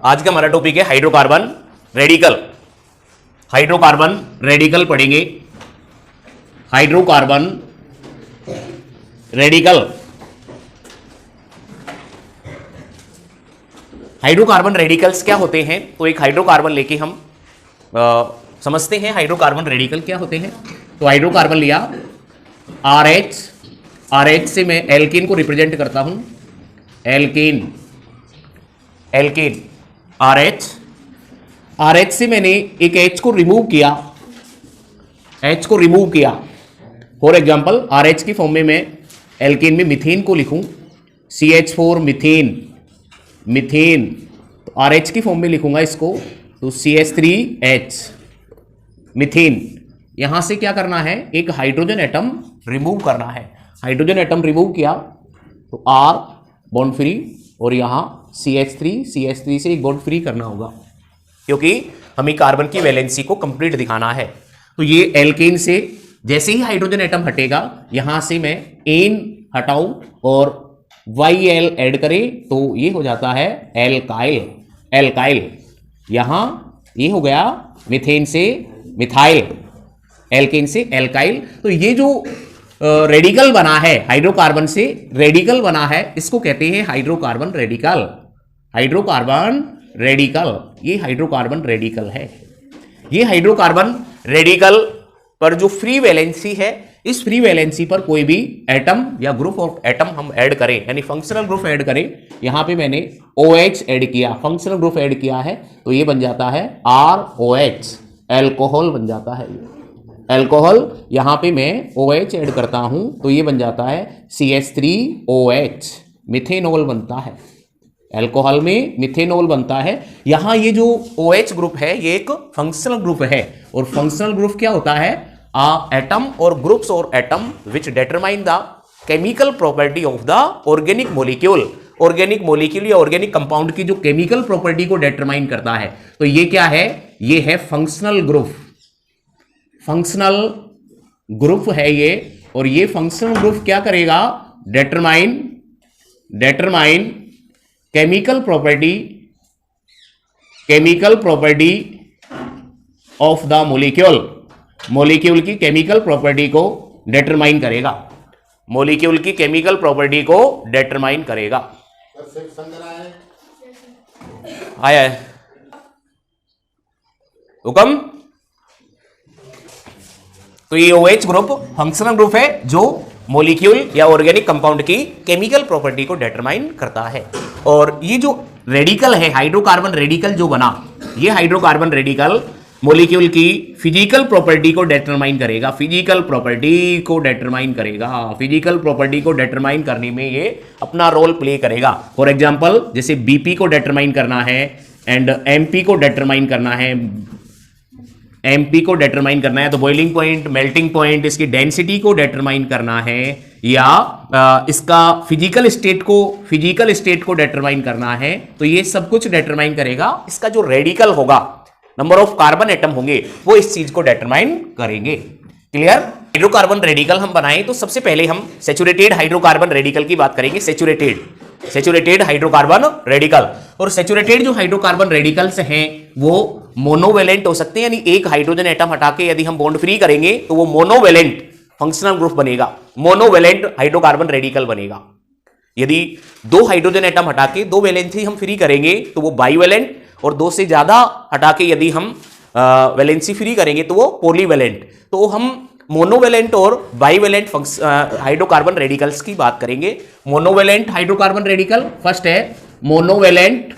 आज का हमारा टॉपिक है हाइड्रोकार्बन रेडिकल। हाइड्रोकार्बन रेडिकल पढ़ेंगे। Hydrocarbon radical. हाइड्रोकार्बन रेडिकल्स क्या होते हैं? तो एक हाइड्रोकार्बन लेके हम समझते हैं हाइड्रोकार्बन रेडिकल क्या होते हैं। तो हाइड्रोकार्बन लिया RH, RH से मैं एल्कीन को रिप्रेजेंट करता हूं। एल्कीन, एल्कीन RH, RH से मैंने एक H को रिमूव किया, H को रिमूव किया। फॉर एग्जांपल RH की फॉर्म में मैं एल्कीन में मीथेन को लिखूं, CH4 मीथेन, मीथेन। तो RH की फॉर्म में लिखूंगा इसको, तो CH3H मीथेन। यहां से क्या करना है? एक हाइड्रोजन एटम रिमूव करना है। हाइड्रोजन एटम रिमूव किया तो R बॉन्ड फ्री, और यहां CH3 से एक बॉन्ड फ्री करना होगा, क्योंकि हमें कार्बन की वैलेंसी को कंप्लीट दिखाना है। तो ये एल्केन से जैसे ही हाइड्रोजन एटम हटेगा, यहां से मैं एन हटाऊं और YL ऐड करें तो ये हो जाता है एल्काइल, एल्काइल। यहां ये हो गया मीथेन से मिथाइल, एल्केन से एल्काइल। तो ये जो रेडिकल बना है, हाइड्रोकार्बन से रेडिकल बना है, इसको कहते हैं हाइड्रोकार्बन रेडिकल। हाइड्रोकार्बन रेडिकल, ये हाइड्रोकार्बन रेडिकल है। ये हाइड्रोकार्बन रेडिकल पर जो फ्री वैलेंसी है, इस फ्री वैलेंसी पर कोई भी एटम या ग्रुप ऑफ एटम हम ऐड करें, यानी फंक्शनल ग्रुप ऐड करें। यहां पे मैंने OH ऐड किया, फंक्शनल ग्रुप ऐड किया है, तो ये बन जाता है ROH, एल्कोहल बन जाता है ये एल्कोहल। यहां पे मैं OH ऐड करता हूं तो ये बन जाता है CH3OH, मिथेनॉल बनता है। एल्कोहल में मिथेनॉल बनता है। यहां ये जो OH ग्रुप है ये एक फंक्शनल ग्रुप है, और फंक्शनल ग्रुप क्या होता है? एटम और ग्रुप्स और atom which determine the chemical property of the organic molecule. Organic molecule या ऑर्गेनिक कंपाउंड की जो केमिकल प्रॉपर्टी को डिटरमाइन करता है, तो ये क्या है? ये है फंक्शनल ग्रुप, फंक्शनल ग्रुप है ये। और ये फंक्शनल ग्रुप क्या करेगा? Determine, determine chemical property, chemical property of the molecule. Molecule की केमिकल प्रॉपर्टी को डिटरमाइन करेगा, मॉलिक्यूल की केमिकल प्रॉपर्टी को डिटरमाइन करेगा। आया है हुक्म? तो ये OH ग्रुप फंक्शनल ग्रुप है जो मॉलिक्यूल या ऑर्गेनिक कंपाउंड की केमिकल प्रॉपर्टी को डिटरमाइन करता है। और ये जो रेडिकल है, हाइड्रोकार्बन रेडिकल जो बना, ये हाइड्रोकार्बन रेडिकल मॉलिक्यूल की फिजिकल प्रॉपर्टी को डिटरमाइन करेगा, फिजिकल प्रॉपर्टी को डिटरमाइन करेगा। फिजिकल प्रॉपर्टी को डिटरमाइन करने में ये अपना रोल प्ले करेगा। फॉर एग्जांपल जैसे BP को डिटरमाइन करना है एंड MP को डिटरमाइन करना है, MP को डिटरमाइन करना है तो बॉइलिंग पॉइंट, मेल्टिंग पॉइंट, इसकी डेंसिटी को डिटरमाइन करना है, या इसका फिजिकल स्टेट को डिटरमाइन करना है। तो ये सब कुछ डिटरमाइन करेगा। इसका जो रेडिकल होगा, नंबर ऑफ कार्बन एटम होंगे, वो इस चीज को डिटरमाइन करेंगे। क्लियर? हाइड्रोकार्बन रेडिकल हम बनाएं तो सबसे पहले हम सैचुरेटेड हाइड्रोकार्बन रेडिकल की बात करेंगे। Saturated hydrocarbon radical. और सैचुरेटेड जो हाइड्रोकार्बन रेडिकल्स हैं वो मोनोवेलेंट हो सकते हैं, यानी एक हाइड्रोजन एटम हटा के यदि हम बॉन्ड फ्री करेंगे तो वो मोनोवेलेंट फंक्शनल ग्रुप बनेगा, मोनोवेलेंट हाइड्रोकार्बन रेडिकल बनेगा। यदि दो हाइड्रोजन एटम हटा के दो वैलेंसी हम फ्री करेंगे तो वो बाइवेलेंट, और दो से ज्यादा हटा के यदि हम वैलेंसी फ्री करेंगे तो वो पॉलीवेलेंट। तो हम मोनोवेलेंट और बाइवेलेंट हाइड्रोकार्बन रेडिकल्स की बात करेंगे। मोनोवेलेंट हाइड्रोकार्बन रेडिकल फर्स्ट है monovalent,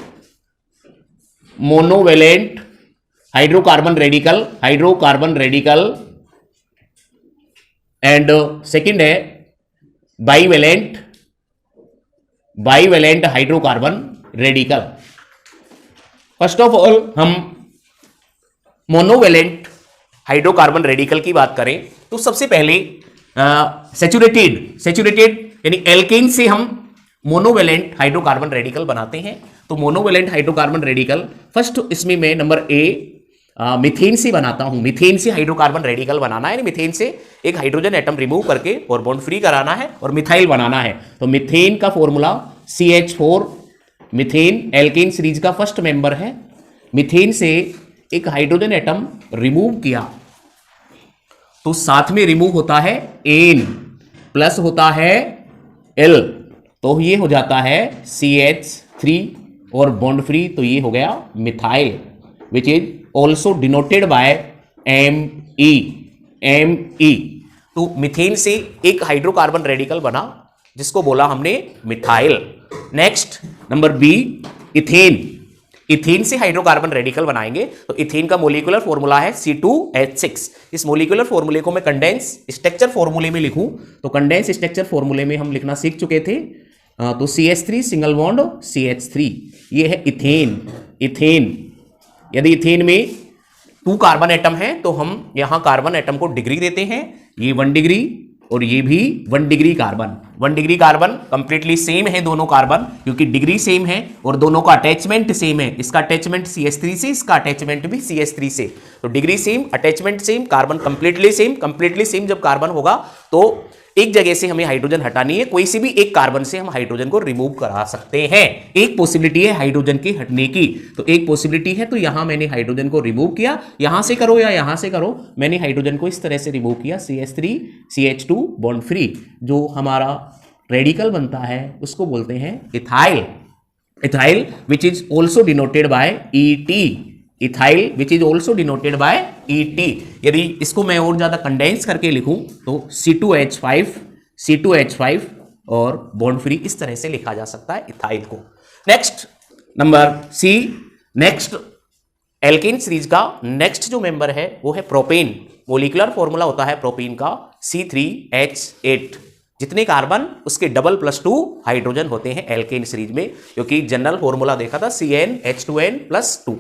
monovalent hydrocarbon radical, hydrocarbon radical. And second है bivalent, bivalent hydrocarbon radical. First of all हम मोनोवेलेंट हाइड्रोकार्बन रेडिकल की बात करें तो सबसे पहले सैचुरेटेड यानी एल्केन से हम मोनोवेलेंट हाइड्रोकार्बन रेडिकल बनाते हैं। तो मोनोवेलेंट हाइड्रोकार्बन रेडिकल फर्स्ट, इसमें मैं नंबर A मीथेन से बनाता हूं। मीथेन से हाइड्रोकार्बन रेडिकल बनाना है, यानी मीथेन से एक हाइड्रोजन एटम रिमूव करके और बॉन्ड फ्री कराना है और मिथाइल बनाना है। तो मीथेन का formula CH4 methane alkane series का फर्स्ट मेंबर है। मीथेन से एक हाइड्रोजन एटम रिमूव किया तो साथ में रिमूव होता है एन प्लस होता है एल, तो ये हो जाता है CH3 और बॉन्ड फ्री, तो ये हो गया methyl which is also denoted by Me। Me तो मीथेन से एक हाइड्रोकार्बन रेडिकल बना जिसको बोला हमने methyl. Next number B, ethane. Ethane से हाइड्रोकार्बन रेडिकल बनाएंगे तो इथेन का मोलिकुलर फॉर्मूला है C2H6। इस मोलिकुलर फॉर्मूले को मैं कंडेंस स्ट्रक्चर फॉर्मूले में लिखूं तो कंडेंस स्ट्रक्चर फॉर्मूले में हम लिखना सीख चुके थे, तो CH3 सिंगल बॉन्ड CH3, ये है इथेन। इथेन यदि इथेन में 2 कार्बन एटम है तो हम यहां कार्बन एटम को डिग्री देते हैं, ये 1 डिग्री और ये भी 1 degree carbon. 1 degree carbon completely same है दोनों कार्बन, क्योंकि डिग्री सेम है और दोनों का अटैचमेंट सेम है। इसका अटैचमेंट CH3 से, इसका अटैचमेंट भी CH3 से, तो degree same, attachment same, carbon completely same. Completely same जब कार्बन होगा तो एक जगह से हमें हाइड्रोजन हटानी है, कोई से भी एक कार्बन से हम हाइड्रोजन को रिमूव करा सकते हैं। एक पॉसिबिलिटी है हाइड्रोजन के हटने की, तो एक पॉसिबिलिटी है, तो यहां मैंने हाइड्रोजन को रिमूव किया, यहां से करो या यहां से करो, मैंने हाइड्रोजन को इस तरह से रिमूव किया, CH3 CH2 बॉन्ड फ्री। जो हमारा रेडिकल बनता है उसको बोलते हैं ethyl. Ethyl which is also denoted bye ET। Ethyl which is also denoted bye ET। यदि इसको मैं और ज्यादा कंडेंस करके लिखूं तो C2H5 और बॉन्ड फ्री, इस तरह से लिखा जा सकता है इथाइल को। Next number C, next alkane series का नेक्स्ट जो मेंबर है वो है प्रोपेन। मोलिकुलर फॉर्मूला होता है प्रोपेन का C3H8। जितने कार्बन उसके डबल +2 हाइड्रोजन होते हैं एल्केन सीरीज में, क्योंकि जनरल फॉर्मूला देखा था CnH2n+2।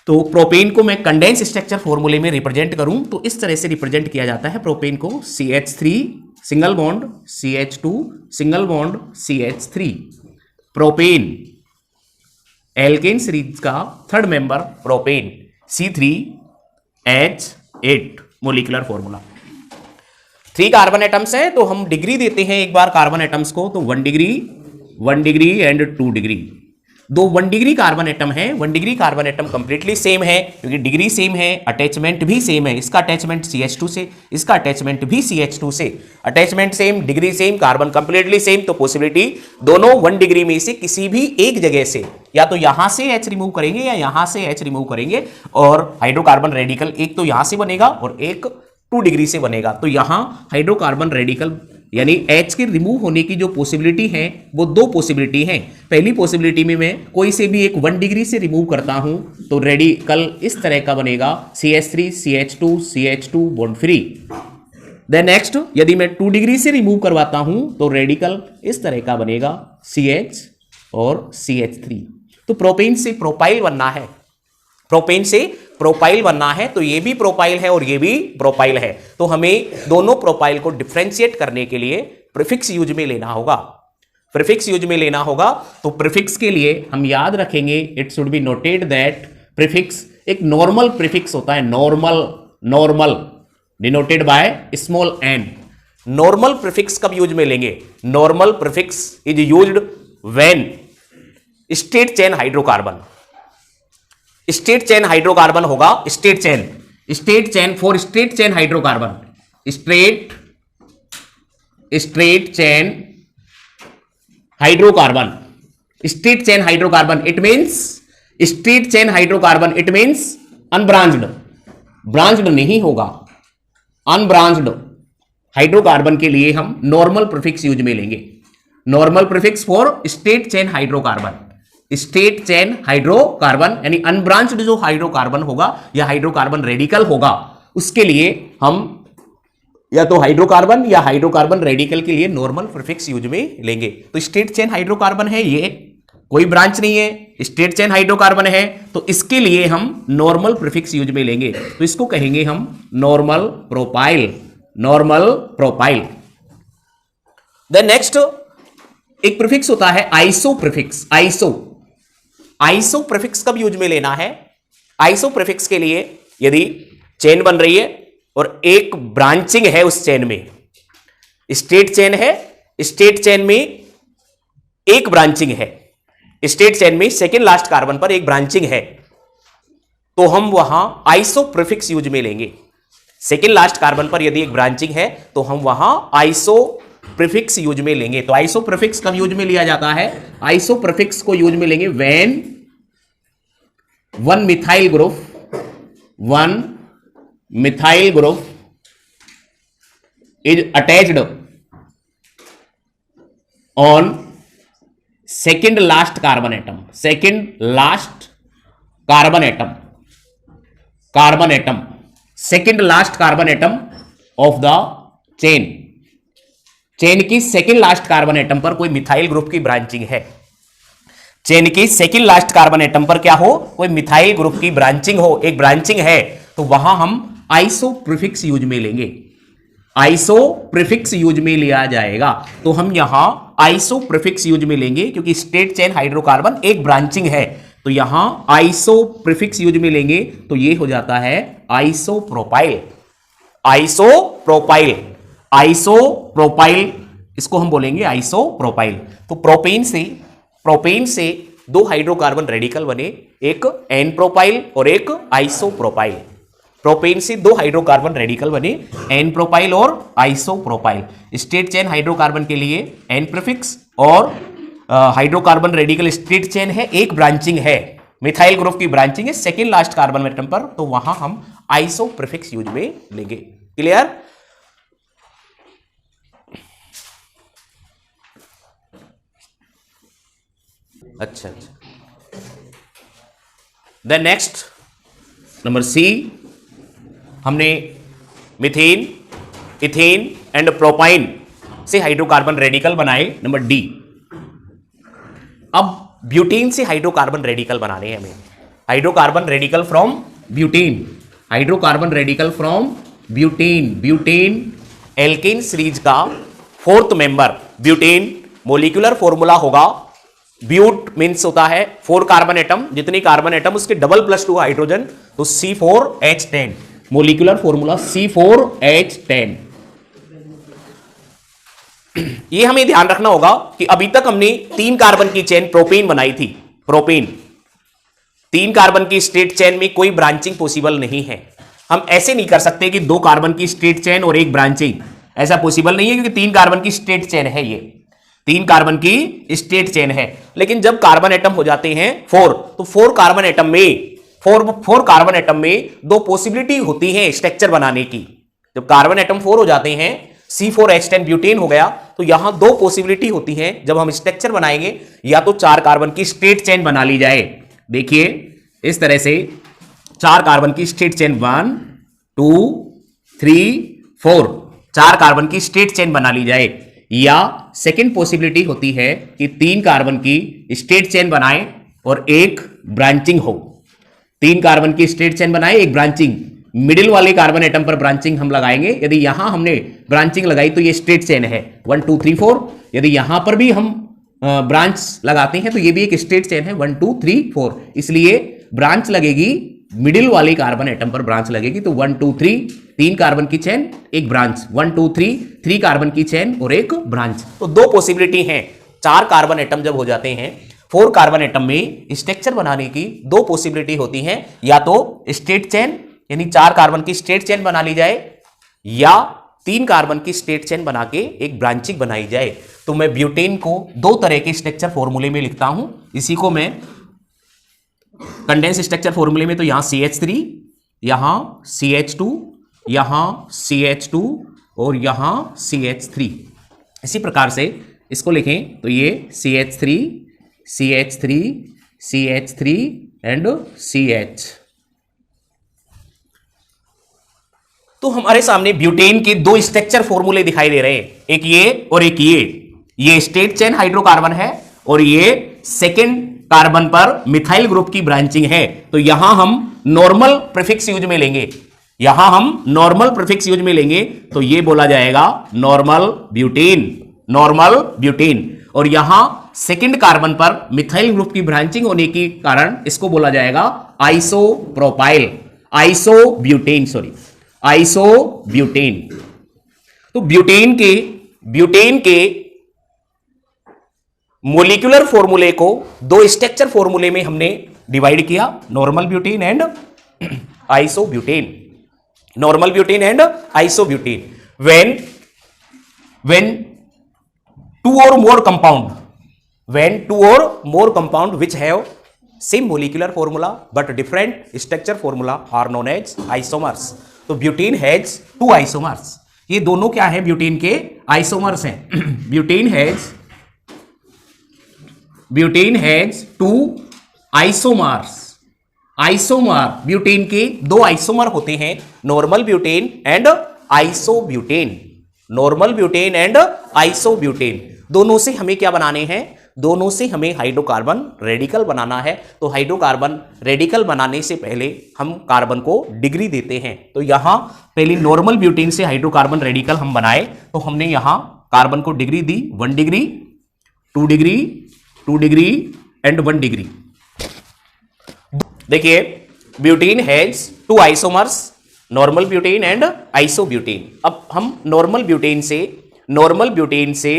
तो प्रोपेन को मैं कंडेंस स्ट्रक्चर फॉर्मूले में रिप्रेजेंट करूं तो इस तरह से रिप्रेजेंट किया जाता है प्रोपेन को, CH3 single bond CH2 single bond CH3। Propane alkane series का third member propane C3H8 molecular formula. 3 carbon atoms हैं तो हम डिग्री देते हैं एक बार कार्बन एटम्स को, तो 1 degree and 2 degree. 1 degree carbon atom है, 1 degree carbon atom completely same है, क्योंकि डिग्री सेम है, अटैचमेंट भी सेम है। इसका अटैचमेंट CH2 से, इसका अटैचमेंट भी CH2 से, attachment same, degree same, carbon completely same, तो पॉसिबिलिटी दोनों 1 डिग्री में से किसी भी एक जगह से, या तो यहां से H रिमूव करेंगे या यहां से H रिमूव करेंगे, और हाइड्रोकार्बन रेडिकल एक तो यहां से बनेगा और एक 2 डिग्री से बनेगा। तो यहां हाइड्रोकार्बन रेडिकल यानी H के रिमूव होने की जो पॉसिबिलिटी है वो 2 पॉसिबिलिटी हैं। पहली पॉसिबिलिटी में मैं कोई से भी एक 1 डिग्री से रिमूव करता हूं तो रेडिकल इस तरह का बनेगा, CH3 CH2 CH2 bond free. Then next, यदि मैं 2 डिग्री से रिमूव करवाता हूं तो रेडिकल इस तरह का बनेगा, CH और CH3। तो प्रोपेन से प्रोपाइल बनना है, प्रोपेन से प्रोपाइल बनना है, तो ये भी प्रोपाइल है और ये भी प्रोपाइल है, तो हमें दोनों प्रोपाइल को डिफरेंशिएट करने के लिए प्रीफिक्स यूज में लेना होगा। प्रीफिक्स यूज में लेना होगा तो प्रीफिक्स के लिए हम याद रखेंगे, it should be noted that prefix एक नॉर्मल प्रीफिक्स होता है, normal denoted by small n। Normal prefix कब यूज में लेंगे? Normal prefix is used when straight chain hydrocarbon, straight chain hydrocarbon होगा, straight chain for straight chain hydrocarbon, straight chain hydrocarbon, straight chain hydrocarbon, it means straight chain hydrocarbon, it means unbranched, branched नहीं होगा, unbranched hydrocarbon के लिए हम normal prefix use में लेंगे। Normal prefix for straight chain hydrocarbon, straight chain hydrocarbon यानी unbranched जो hydrocarbon होगा या हाइड्रोकार्बन रेडिकल होगा, उसके लिए हम या तो हाइड्रोकार्बन या हाइड्रोकार्बन रेडिकल के लिए नॉर्मल प्रीफिक्स यूज में लेंगे। तो स्ट्रेट चेन हाइड्रोकार्बन है, ये कोई ब्रांच नहीं है, स्ट्रेट चेन हाइड्रोकार्बन है, तो इसके लिए हम नॉर्मल प्रीफिक्स यूज में लेंगे, तो इसको कहेंगे हम normal propyl, normal propyl. Then next एक प्रीफिक्स होता है आइसो प्रीफिक्स, आइसो प्रीफिक्स कब यूज में लेना है? आइसो प्रीफिक्स के लिए यदि चेन बन रही है और एक ब्रांचिंग है उस चेन में, स्ट्रेट चेन है, स्ट्रेट चेन में एक ब्रांचिंग है, स्टेट चेन में सेकेंड लास्ट कार्बन पर एक ब्रांचिंग है, तो हम वहां आइसो प्रीफिक्स यूज में लेंगे। सेकेंड लास्ट कार्बन पर यदि एक ब्रांचिंग है तो हम वहां आइसो प्रीफिक्स यूज में लेंगे। तो आइसो प्रीफिक्स कब यूज में लिया जाता है? आइसो प्रीफिक्स को यूज में लेंगे when one methyl group is attached on second last carbon atom, second last carbon atom of the chain की सेकेंड लास्ट कार्बन एटम पर कोई मिथाइल ग्रुप की ब्रांचिंग है। चेन की सेकेंड लास्ट कार्बन एटम पर क्या हो? कोई मिथाइल ग्रुप की ब्रांचिंग हो, एक ब्रांचिंग है, तो वहां हम आइसो प्रीफिक्स यूज में लेंगे, आइसो प्रीफिक्स यूज में लिया जाएगा। तो हम यहां आइसो प्रीफिक्स यूज में लेंगे क्योंकि स्टेट चेन हाइड्रोकार्बन एक ब्रांचिंग है, तो यहां आइसो प्रीफिक्स यूज में लेंगे तो ये हो जाता है आइसोप्रोपाइल। आइसोप्रोपाइल इसको हम बोलेंगे आइसोप्रोपाइल। तो प्रोपेन से दो हाइड्रोकार्बन रेडिकल बने, एक एन प्रोपाइल और एक आइसोप्रोपाइल। प्रोपेन से दो हाइड्रोकार्बन रेडिकल बने, एन प्रोपाइल और आइसोप्रोपाइल। स्टेट चेन हाइड्रोकार्बन के लिए एन प्रीफिक्स और हाइड्रोकार्बन रेडिकल स्टेट चेन है, एक ब्रांचिंग है, मिथाइल ग्रुप की ब्रांचिंग है सेकेंड लास्ट कार्बन एटम पर, तो वहां हम आइसो प्रीफिक्स यूज में लेंगे। क्लियर? अच्छा। देन नेक्स्ट नंबर सी, हमने मीथेन, इथेन एंड प्रोपाइन से हाइड्रोकार्बन रेडिकल बनाए। नंबर डी, अब ब्यूटेन से हाइड्रोकार्बन रेडिकल बनाने हैं हमें। Hydrocarbon radical from butane, hydrocarbon radical from butane. Butane alkane series का fourth member butane, molecular formula होगा ब्यूट मीन्स होता है 4 कार्बन एटम, जितनी कार्बन एटम उसके डबल +2 हाइड्रोजन, तो C4H10, मोलिकुलर फॉर्मूला C4H10। ये हमें ध्यान रखना होगा कि अभी तक हमने 3 कार्बन की चेन प्रोपेन बनाई थी। प्रोपेन 3 कार्बन की स्टेट चेन में कोई ब्रांचिंग पॉसिबल नहीं है। हम ऐसे नहीं कर सकते कि 2 कार्बन की स्टेट चेन और एक ब्रांचिंग, ऐसा पॉसिबल नहीं है क्योंकि 3 कार्बन की स्टेट चेन है, ये 3 कार्बन की स्टेट चेन है। लेकिन जब कार्बन एटम हो जाते हैं 4, तो 4 कार्बन एटम में 2 पॉसिबिलिटी होती है स्ट्रक्चर बनाने की। जब कार्बन एटम 4 हो जाते हैं, C4H10 ब्यूटेन हो गया, तो यहां 2 पॉसिबिलिटी होती है जब हम स्ट्रक्चर बनाएंगे, या तो 4 कार्बन की स्टेट चेन बना ली जाए। देखिए इस तरह से 4 कार्बन की स्टेट चेन 1 2 3 4 4 कार्बन की स्टेट चेन बना ली जाए, या सेकेंड पॉसिबिलिटी होती है कि 3 कार्बन की स्टेट चेन बनाएं और एक ब्रांचिंग हो। 3 कार्बन की स्टेट चेन बनाए, एक ब्रांचिंग, मिडिल वाले कार्बन एटम पर ब्रांचिंग हम लगाएंगे। यदि यहां हमने ब्रांचिंग लगाई तो ये स्टेट चेन है 1 2 3 4। यदि यहां पर भी हम ब्रांच लगाते हैं तो ये भी एक स्टेट चेन है 1 2 3 4। इसलिए ब्रांच लगेगी, मिडिल वाले कार्बन एटम पर ब्रांच लगेगी, तो 1 2 3 3 कार्बन की चेन, एक ब्रांच, 1 2 3 3 कार्बन की चेन और एक ब्रांच। तो 2 पॉसिबिलिटी हैं। 4 कार्बन एटम जब हो जाते हैं, 4 कार्बन एटम में स्ट्रक्चर बनाने की 2 पॉसिबिलिटी होती हैं, या तो स्टेट चेन यानी 4 कार्बन की स्टेट चेन बना ली जाए, या 3 कार्बन की स्टेट चेन बना के एक ब्रांचिंग बनाई जाए। तो मैं ब्यूटेन को 2 तरह के स्ट्रक्चर फॉर्मूले में लिखता हूं। इसी को मैं कंडेंस स्ट्रक्चर फॉर्मूले में, तो यहां CH3, यहां CH2, यहां CH2 और यहां CH3, इसी प्रकार से इसको लिखें तो ये CH3 CH3 CH3 and CH। तो हमारे सामने ब्यूटेन के 2 स्ट्रक्चर फॉर्मूले दिखाई दे रहे हैं, एक ये और एक ये स्टेट चेन हाइड्रोकार्बन है और ये सेकेंड कार्बन पर मिथाइल ग्रुप की ब्रांचिंग है। तो यहां हम नॉर्मल प्रीफिक्स यूज में लेंगे, यहां हम नॉर्मल प्रीफिक्स यूज में लेंगे, तो ये बोला जाएगा नॉर्मल ब्यूटेन। और यहां सेकेंड कार्बन पर मिथाइल ग्रुप की ब्रांचिंग होने के कारण इसको बोला जाएगा आइसोब्यूटेन। तो ब्यूटेन के मोलिकुलर फॉर्मूले को दो स्ट्रक्चर फॉर्मूले में हमने डिवाइड किया, normal butane and isobutane, normal butane and isobutane. when two or more compound which have same molecular formula but different structure formula are known as isomers। तो ब्यूटेन हैज टू आइसोमर्स, ये दोनों क्या है, butane के isomers हैं। Butane has two isomers. Isomer butane के दो isomer होते हैं, normal butane and isobutane. Normal butane and isobutane, दोनों से हमें क्या बनाने हैं, दोनों से हमें हाइड्रोकार्बन रेडिकल बनाना है। तो हाइड्रोकार्बन रेडिकल बनाने से पहले हम कार्बन को डिग्री देते हैं। तो यहां पहले नॉर्मल ब्यूटेन से हाइड्रोकार्बन रेडिकल हम बनाए, तो हमने यहां कार्बन को डिग्री दी 1 degree, 2 degree, 2 degree and 1 degree. देखिए butane has two isomers, normal butane and isobutane. अब हम नॉर्मल ब्यूटेन से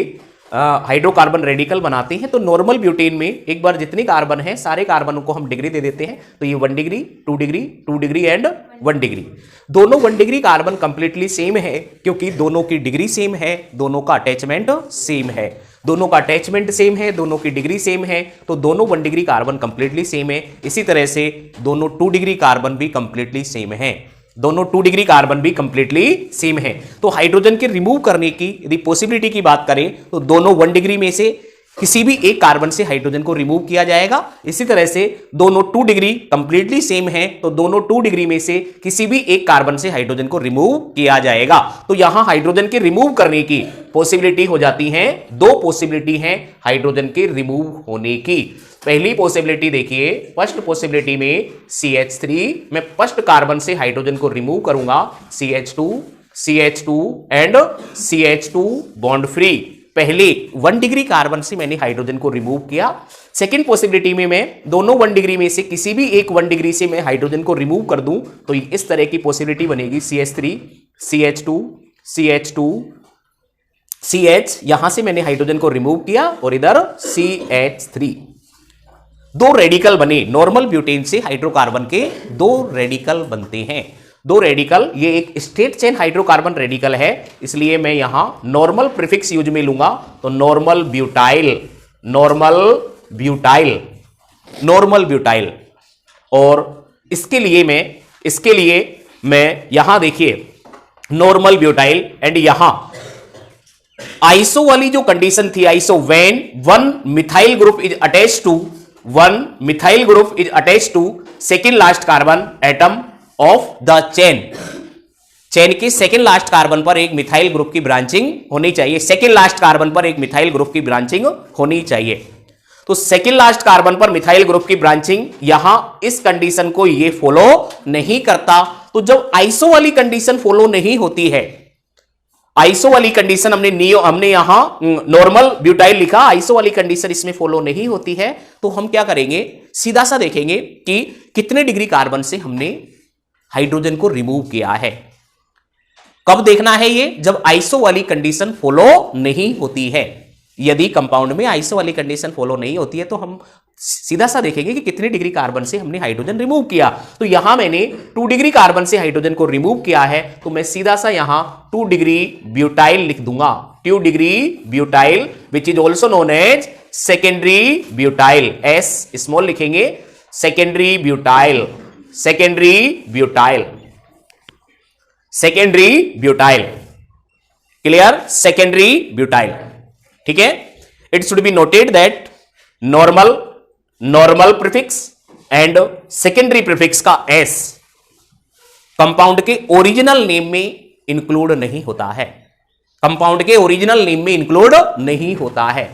हाइड्रोकार्बन रेडिकल बनाते हैं। तो नॉर्मल ब्यूटेन में एक बार जितने कार्बन हैं सारे कार्बनों को हम डिग्री दे देते हैं। तो ये 1 degree, 2 degree, 2 degree and 1 degree. दोनों 1 डिग्री कार्बन कंप्लीटली सेम है, क्योंकि दोनों की डिग्री सेम है, दोनों का अटैचमेंट सेम है, दोनों का अटैचमेंट सेम है, दोनों की डिग्री सेम है। तो दोनों 1 डिग्री कार्बन कंप्लीटली सेम है। इसी तरह से दोनों 2 डिग्री कार्बन भी कंप्लीटली सेम है, दोनों 2 डिग्री कार्बन भी कंप्लीटली सेम है। तो हाइड्रोजन के रिमूव करने की यदि पॉसिबिलिटी की बात करें तो दोनों 1 डिग्री में से किसी भी एक कार्बन से हाइड्रोजन को रिमूव किया जाएगा। इसी तरह से दोनों 2 डिग्री कंप्लीटली सेम है, तो दोनों 2 डिग्री में से किसी भी एक कार्बन से हाइड्रोजन को रिमूव किया जाएगा। तो यहां हाइड्रोजन के रिमूव करने की पॉसिबिलिटी हो जाती है, 2 पॉसिबिलिटी है हाइड्रोजन के रिमूव होने की। पहली पॉसिबिलिटी देखिए, फर्स्ट पॉसिबिलिटी में CH3, मैं फर्स्ट कार्बन से हाइड्रोजन को रिमूव करूंगा, CH2 and CH2 bond free. पहले 1 डिग्री कार्बन से मैंने हाइड्रोजन को रिमूव किया। सेकेंड पॉसिबिलिटी में मैं दोनों 1 डिग्री में से किसी भी एक 1 डिग्री से मैं हाइड्रोजन को रिमूव कर दूं, तो इस तरह की पॉसिबिलिटी बनेगी, CH3, CH2, CH, यहां से मैंने हाइड्रोजन को रिमूव किया और इधर CH3। 2 रेडिकल बने, नॉर्मल ब्यूटेन से हाइड्रोकार्बन के 2 रेडिकल बनते हैं। 2 रेडिकल, ये एक स्ट्रेट चेन हाइड्रोकार्बन रेडिकल है, इसलिए मैं यहां नॉर्मल प्रीफिक्स यूज में लूंगा। तो नॉर्मल ब्यूटाइल। और इसके लिए मैं यहां देखिए नॉर्मल ब्यूटाइल एंड यहां आइसो वाली जो कंडीशन थी, iso when 1 methyl group is attached to second last carbon atom of the chain के सेकेंड लास्ट कार्बन पर एक मिथाइल ग्रुप की ब्रांचिंग होनी चाहिए। सेकेंड लास्ट कार्बन पर एक मिथाइल ग्रुप की ब्रांचिंग होनी चाहिए। तो सेकेंड लास्ट कार्बन पर मिथाइल ग्रुप की ब्रांचिंग यहां इस कंडीशन को ये फॉलो नहीं करता। तो जब आइसो वाली कंडीशन फॉलो नहीं होती है, आइसो वाली कंडीशन हमने यहां नॉर्मल ब्यूटाइल लिखा, आइसो वाली कंडीशन इसमें फॉलो नहीं होती है, तो हम क्या करेंगे, सीधा सा देखेंगे कि कितने डिग्री कार्बन से हमने हाइड्रोजन को रिमूव किया है। कब देखना है ये, जब आइसो वाली कंडीशन फॉलो नहीं होती है। यदि कंपाउंड में आइसो वाली कंडीशन फॉलो नहीं होती है तो हम सीधा सा देखेंगे कि कितने डिग्री कार्बन से हमने हाइड्रोजन रिमूव किया। तो यहां मैंने 2 डिग्री कार्बन से हाइड्रोजन को रिमूव किया है, तो मैं सीधा सा यहां 2 डिग्री ब्यूटाइल लिख दूंगा, 2 degree butyl which is also known as secondary butyl, s small लिखेंगे, secondary butyl, clear, secondary butyl. ठीक है, it should be noted that normal prefix and secondary prefix का एस कंपाउंड के ओरिजिनल नेम में include नहीं होता है, compound के ओरिजिनल नेम में इंक्लूड नहीं होता है।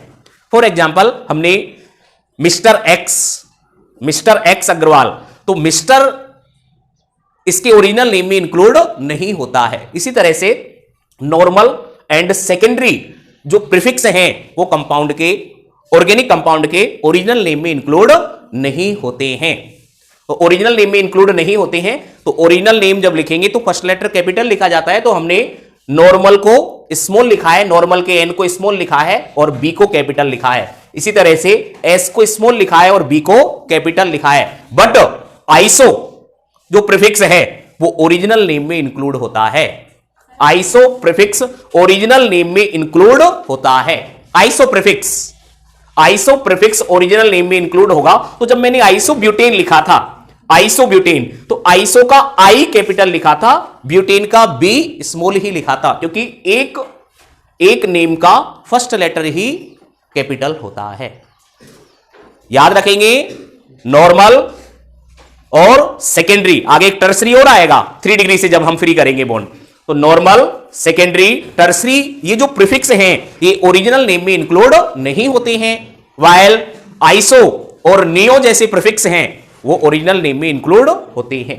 फॉर एग्जांपल हमने मिस्टर एक्स अग्रवाल, तो मिस्टर इसके ओरिजिनल नेम में इंक्लूड नहीं होता है। इसी तरह से नॉर्मल एंड सेकेंडरी जो प्रीफिक्स हैं वो कंपाउंड के, ऑर्गेनिक कंपाउंड के ओरिजिनल नेम में इंक्लूड नहीं होते हैं। तो ओरिजिनल नेम में इंक्लूड नहीं होते हैं, तो ओरिजिनल नेम जब लिखेंगे तो फर्स्ट लेटर कैपिटल लिखा जाता है। तो हमने नॉर्मल को स्मॉल लिखा है, नॉर्मल के एन को स्मॉल लिखा है और बी को कैपिटल लिखा है। इसी तरह से S को स्मॉल लिखा है और B को कैपिटल लिखा है, बट आइसो जो प्रीफिक्स है वो ओरिजिनल नेम में इंक्लूड होता है। आइसो प्रीफिक्स ओरिजिनल नेम में इंक्लूड होता है। आइसो प्रीफिक्स ओरिजिनल नेम में इंक्लूड होगा। तो जब मैंने आइसोब्यूटेन लिखा था, आइसोब्यूटेन, तो आइसो का I कैपिटल लिखा था, ब्यूटेन का B स्मॉल ही लिखा था, क्योंकि एक नेम का फर्स्ट लेटर ही कैपिटल होता है। याद रखेंगे, नॉर्मल और सेकेंडरी, आगे एक टर्सरी और आएगा 3 डिग्री से जब हम फ्री करेंगे बॉन्ड। तो नॉर्मल, सेकेंडरी, टर्सरी, ये जो प्रीफिक्स हैं ये ओरिजिनल नेम में इंक्लूड नहीं होते हैं, वाइल आइसो और नियो जैसे प्रीफिक्स हैं वो ओरिजिनल नेम में इंक्लूड होते हैं।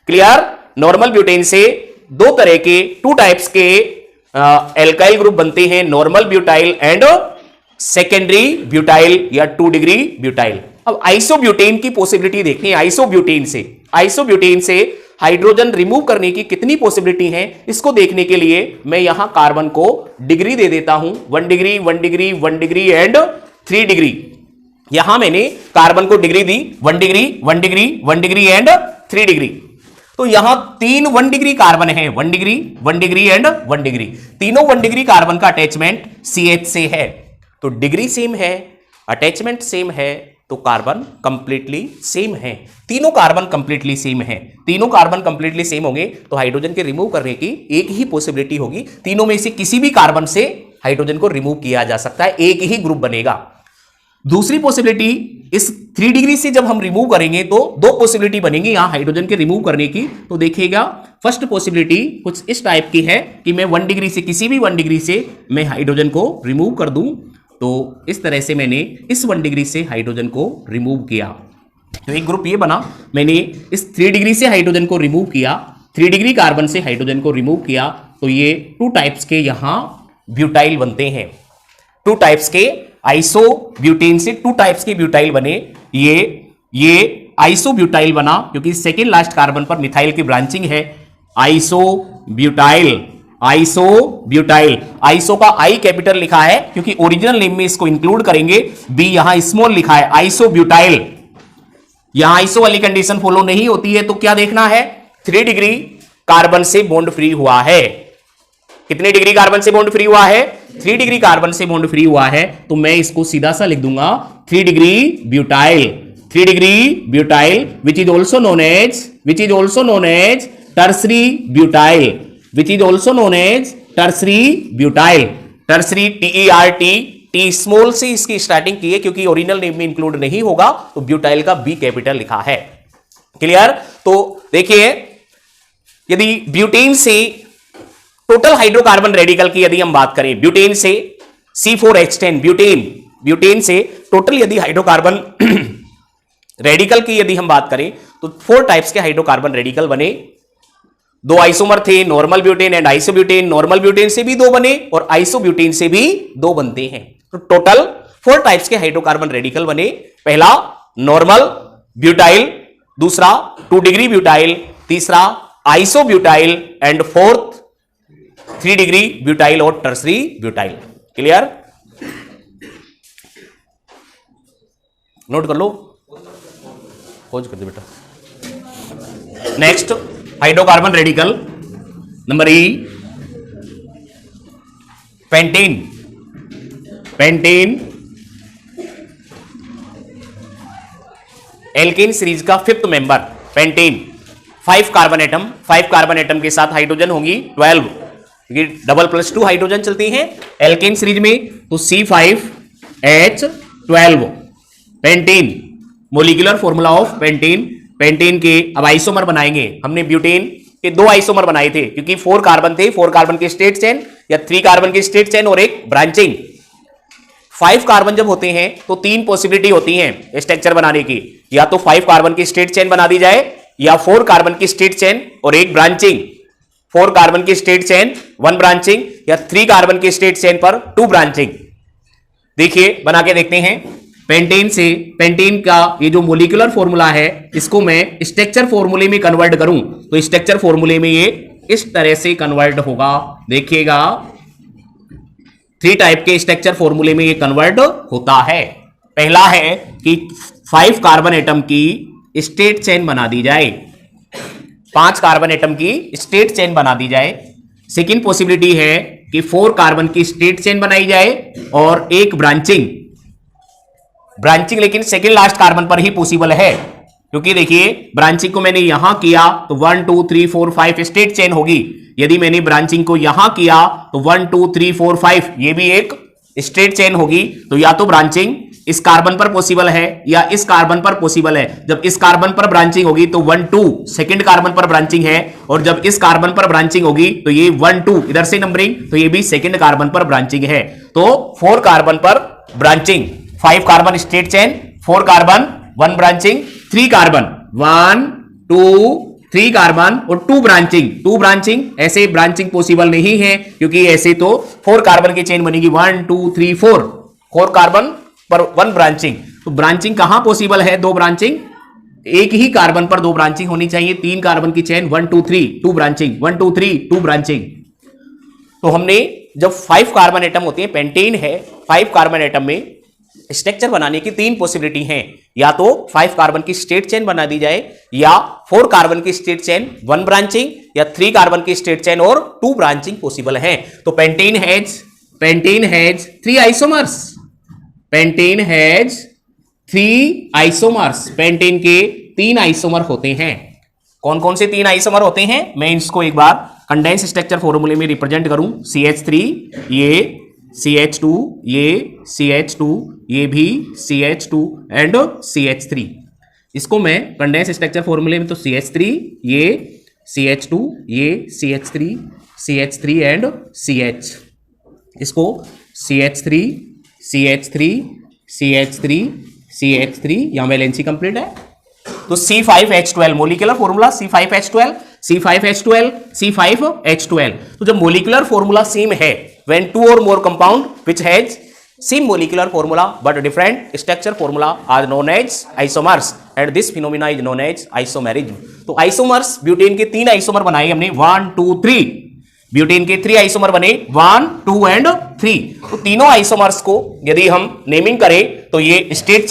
क्लियर? नॉर्मल ब्यूटेन से दो तरह के, 2 टाइप्स के एल्काइल ग्रुप बनते हैं, normal butyl and secondary butyl या 2 डिग्री ब्यूटाइल। अब आइसोब्यूटेन की पॉसिबिलिटी देखें। आइसोब्यूटेन से हाइड्रोजन रिमूव करने की कितनी पॉसिबिलिटी है, इसको देखने के लिए मैं यहां कार्बन को डिग्री दे देता हूं, 1 degree, 1 degree, 1 degree and 3 degree. यहां मैंने कार्बन को डिग्री दी 1 degree, 1 degree, 1 degree and 3 degree. तो यहां 3 1 डिग्री कार्बन है, 1 डिग्री, 1 डिग्री एंड 1 डिग्री। तीनों 1 डिग्री कार्बन का अटैचमेंट CH से है, तो डिग्री सेम है, अटैचमेंट सेम है, तो कार्बन कंप्लीटली सेम है। तीनों कार्बन कंप्लीटली सेम है। तीनों कार्बन कंप्लीटली सेम होंगे तो हाइड्रोजन के रिमूव करने की एक ही पॉसिबिलिटी होगी, तीनों में से किसी भी कार्बन से हाइड्रोजन को रिमूव किया जा सकता है, एक ही ग्रुप बनेगा। दूसरी पॉसिबिलिटी, इस 3 डिग्री से जब हम रिमूव करेंगे तो 2 पॉसिबिलिटी बनेंगी यहां हाइड्रोजन के रिमूव करने की। तो देखिएगा, फर्स्ट पॉसिबिलिटी कुछ इस टाइप की है कि मैं 1 डिग्री से, किसी भी 1 डिग्री से मैं हाइड्रोजन को रिमूव कर दूं। तो इस तरह से मैंने इस 1 डिग्री से हाइड्रोजन को रिमूव किया, तो एक ग्रुप ये बना। मैंने इस 3 डिग्री से हाइड्रोजन को रिमूव किया, 3 डिग्री कार्बन से हाइड्रोजन को रिमूव किया, तो ये 2 टाइप्स के यहां ब्यूटाइल बनते हैं। 2 टाइप्स के आइसोब्यूटेन से 2 टाइप्स के ब्यूटाइल बने। ये आइसोब्यूटाइल बना क्योंकि सेकेंड लास्ट कार्बन पर मिथाइल की ब्रांचिंग है। आइसोब्यूटाइल, आइसो का I कैपिटल लिखा है क्योंकि ओरिजिनल नेम में इसको इंक्लूड करेंगे। B यहां स्मॉल लिखा है, आइसोब्यूटाइल। यहां आइसो वाली कंडीशन फॉलो नहीं होती है, तो क्या देखना है, 3 डिग्री कार्बन से बॉन्ड फ्री हुआ है। कितने डिग्री कार्बन से बॉन्ड फ्री हुआ है? 3 डिग्री कार्बन से बॉन्ड फ्री हुआ है, तो मैं इसको सीधा सा लिख दूंगा 3 degree butyl. 3 degree butyl which is also known as tertiary butyl, which is also known as tertiary butyl। Tertiary TERT, T small से इसकी स्टार्टिंग की है क्योंकि ओरिजिनल नेम में इंक्लूड नहीं होगा, तो ब्यूटाइल का B कैपिटल लिखा है। क्लियर? तो देखिए, यदि ब्यूटेन से टोटल हाइड्रोकार्बन रेडिकल की यदि हम बात करें, ब्यूटेन से C4H10, ब्यूटेन से टोटल यदि हाइड्रोकार्बन रेडिकल की यदि हम बात करें तो 4 टाइप्स के हाइड्रोकार्बन रेडिकल बने। 2 आइसोमर थे, normal butane and isobutane. Normal butane से भी 2 बने और आइसोब्यूटेन से भी 2 बनते हैं। तो टोटल 4 टाइप्स के हाइड्रोकार्बन रेडिकल बने। पहला नॉर्मल ब्यूटाइल, दूसरा 2 डिग्री ब्यूटाइल, तीसरा isobutyl and fourth 3 degree butyl और टर्सरी ब्यूटाइल। क्लियर? नोट कर लो, खोज कर दो बेटा। Next hydrocarbon radical number E, pentane. Alkane series का 5th member pentane. 5 carbon atom के साथ हाइड्रोजन होंगी 12, क्योंकि डबल +2 हाइड्रोजन चलती हैं एल्केन सीरीज में, तो C5H12 pentane. Molecular formula of pentane के अब आइसोमर बनाएंगे। हमने ब्यूटेन के 2 आइसोमर बनाए थे क्योंकि 4 कार्बन थे, 4 कार्बन के स्ट्रेट चेन या 3 कार्बन के स्ट्रेट चेन और एक ब्रांचिंग। 5 कार्बन जब होते हैं तो 3 पॉसिबिलिटी होती हैं स्ट्रक्चर बनाने की, या तो 5 कार्बन की स्ट्रेट चेन बना दी जाए, या 4 कार्बन की स्ट्रेट चेन और एक ब्रांचिंग, 4 कार्बन की स्ट्रेट चेन 1 ब्रांचिंग, या 3 कार्बन की स्ट्रेट चेन पर 2 ब्रांचिंग। देखिए बना के देखते हैं। पेंटेन का ये जो मोलिकुलर फॉर्मूला है इसको मैं स्ट्रक्चर फॉर्मूले में कन्वर्ट करूं तो स्ट्रक्चर फॉर्मूले में ये इस तरह से कन्वर्ट होगा। देखिएगा 3 टाइप के स्ट्रक्चर फॉर्मूले में ये कन्वर्ट होता है। पहला है कि 5 कार्बन एटम की स्टेट चेन बना दी जाए, 5 कार्बन एटम की स्टेट चेन बना दी जाए। सेकेंड पॉसिबिलिटी है कि 4 कार्बन की स्टेट चेन बनाई जाए और एक ब्रांचिंग लेकिन सेकेंड लास्ट कार्बन पर ही पॉसिबल है, क्योंकि देखिए ब्रांचिंग को मैंने यहां किया तो 1 2 3 4 5 स्टेट चेन होगी। यदि मैंने ब्रांचिंग को यहां किया तो 1 2 3 4 5 ये भी एक स्टेट चेन होगी। तो या तो ब्रांचिंग इस कार्बन पर पॉसिबल है या इस कार्बन पर पॉसिबल है। जब इस कार्बन पर ब्रांचिंग होगी तो 1 2 सेकंड कार्बन पर ब्रांचिंग है, और जब इस कार्बन पर ब्रांचिंग होगी तो ये 1 2 इधर से नंबरिंग, तो ये भी सेकंड कार्बन पर ब्रांचिंग है। तो 4 कार्बन पर branching, 5 carbon state chain, 4 carbon 1 branching, 3 carbon 1 2 3 carbon और 2 ब्रांचिंग। ऐसे ब्रांचिंग पॉसिबल नहीं है, क्योंकि ऐसे तो 4 कार्बन की चेन बनेगी 1 2 3 4 कार्बन पर 1 ब्रांचिंग। तो ब्रांचिंग कहां पॉसिबल है? 2 ब्रांचिंग, एक ही कार्बन पर 2 ब्रांचिंग होनी चाहिए। 3 कार्बन की चेन 1 2 3 2 ब्रांचिंग, 1 2 3 2 ब्रांचिंग। तो हमने जब 5 कार्बन एटम होते हैं, पेंटेन है, 5 कार्बन एटम में स्ट्रक्चर बनाने की 3 पॉसिबिलिटी हैं। या तो 5 कार्बन की स्टेट चेन बना दी जाए, या 4 कार्बन की स्टेट चेन 1 ब्रांचिंग, या 3 कार्बन की स्टेट चेन और 2 ब्रांचिंग पॉसिबल है। तो pentane has 3 isomers. Pentane has 3 isomers. Pentane के 3 आइसोमर होते हैं। कौन कौन से 3 आइसोमर होते हैं? मैं इसको एक बार कंडेंस स्ट्रक्चर फॉर्मूले में रिप्रेजेंट करूं। CH3, ये CH2, ये CH2, ये भी CH2 एंड CH3। इसको मैं कंडेंस स्ट्रक्चर फॉर्मूले में तो CH3, ये CH2, ये CH3 एंड CH। इसको CH3 यहां वैलेंसी कंप्लीट है। तो C5H12 मोलिकुलर फॉर्मूला, C5H12। तो जब मोलिकुलर फॉर्मूला सेम है, when 2 or more compound which has same molecular formula but different structure formula are known as isomers, and this phenomena is known as isomerism। तो isomers, butane के 3 isomer बनाए हमने 1 2 3। Butane के 3 isomer बने 1 2 and 3। तो तीनों isomers को यदि हम नेमिंग करें तो ये स्टेट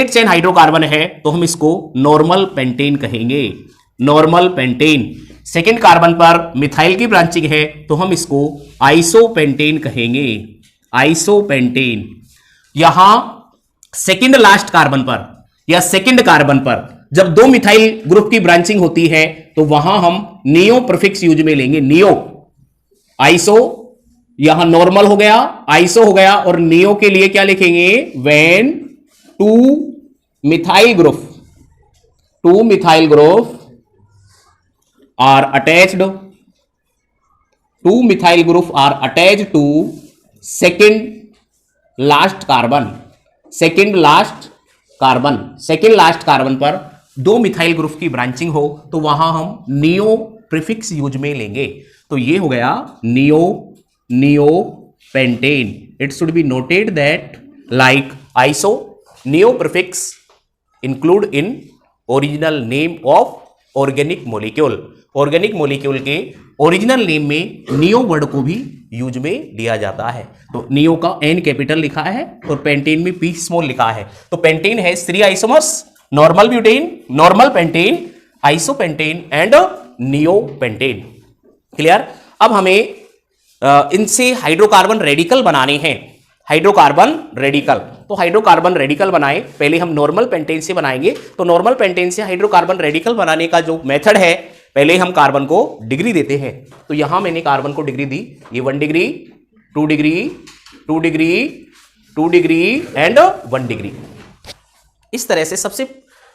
चेन हाइड्रोकार्बन है, तो हम इसको नॉर्मल पेंटेन कहेंगे। Normal pentane. सेकेंड कार्बन पर मिथाइल की ब्रांचिंग है, तो हम इसको आइसोपेंटेन कहेंगे। आइसोपेंटेन। यहां सेकेंड लास्ट कार्बन पर या सेकेंड कार्बन पर जब 2 मिथाइल ग्रुप की ब्रांचिंग होती है, तो वहां हम नियो प्रीफिक्स यूज में लेंगे। नियो, आइसो यहां नॉर्मल हो गया, आइसो हो गया, और नियो के लिए क्या लिखेंगे? When 2 methyl group are attached to second last carbon पर 2 मिथाइल ग्रुप की ब्रांचिंग हो, तो वहां हम नियो प्रीफिक्स यूज में लेंगे। तो ये हो गया neo pentane. It should be noted that like iso, neo prefix include in original name of organic molecule. Organic molecule के ओरिजिनल नेम में नियो वर्ड को भी यूज में लिया जाता है। तो नियो का N कैपिटल लिखा है और पेंटेन में P स्मॉल लिखा है। तो पेंटेन है 3 isomers, normal butane, normal pentane, isopentane and neo pentane. Clear? अब हमें इनसे हाइड्रोकार्बन रेडिकल बनाने हैं। हाइड्रोकार्बन रेडिकल, तो हाइड्रोकार्बन रेडिकल बनाए, पहले हम नॉर्मल पेंटेन से बनाएंगे। तो नॉर्मल पेंटेन से हाइड्रोकार्बन रेडिकल बनाने का जो मेथड है, पहले हम कार्बन को डिग्री देते हैं। तो यहां मैंने कार्बन को डिग्री दी, ये 1 degree 2 degree 2 degree 2 degree and 1 degree. इस तरह से सबसे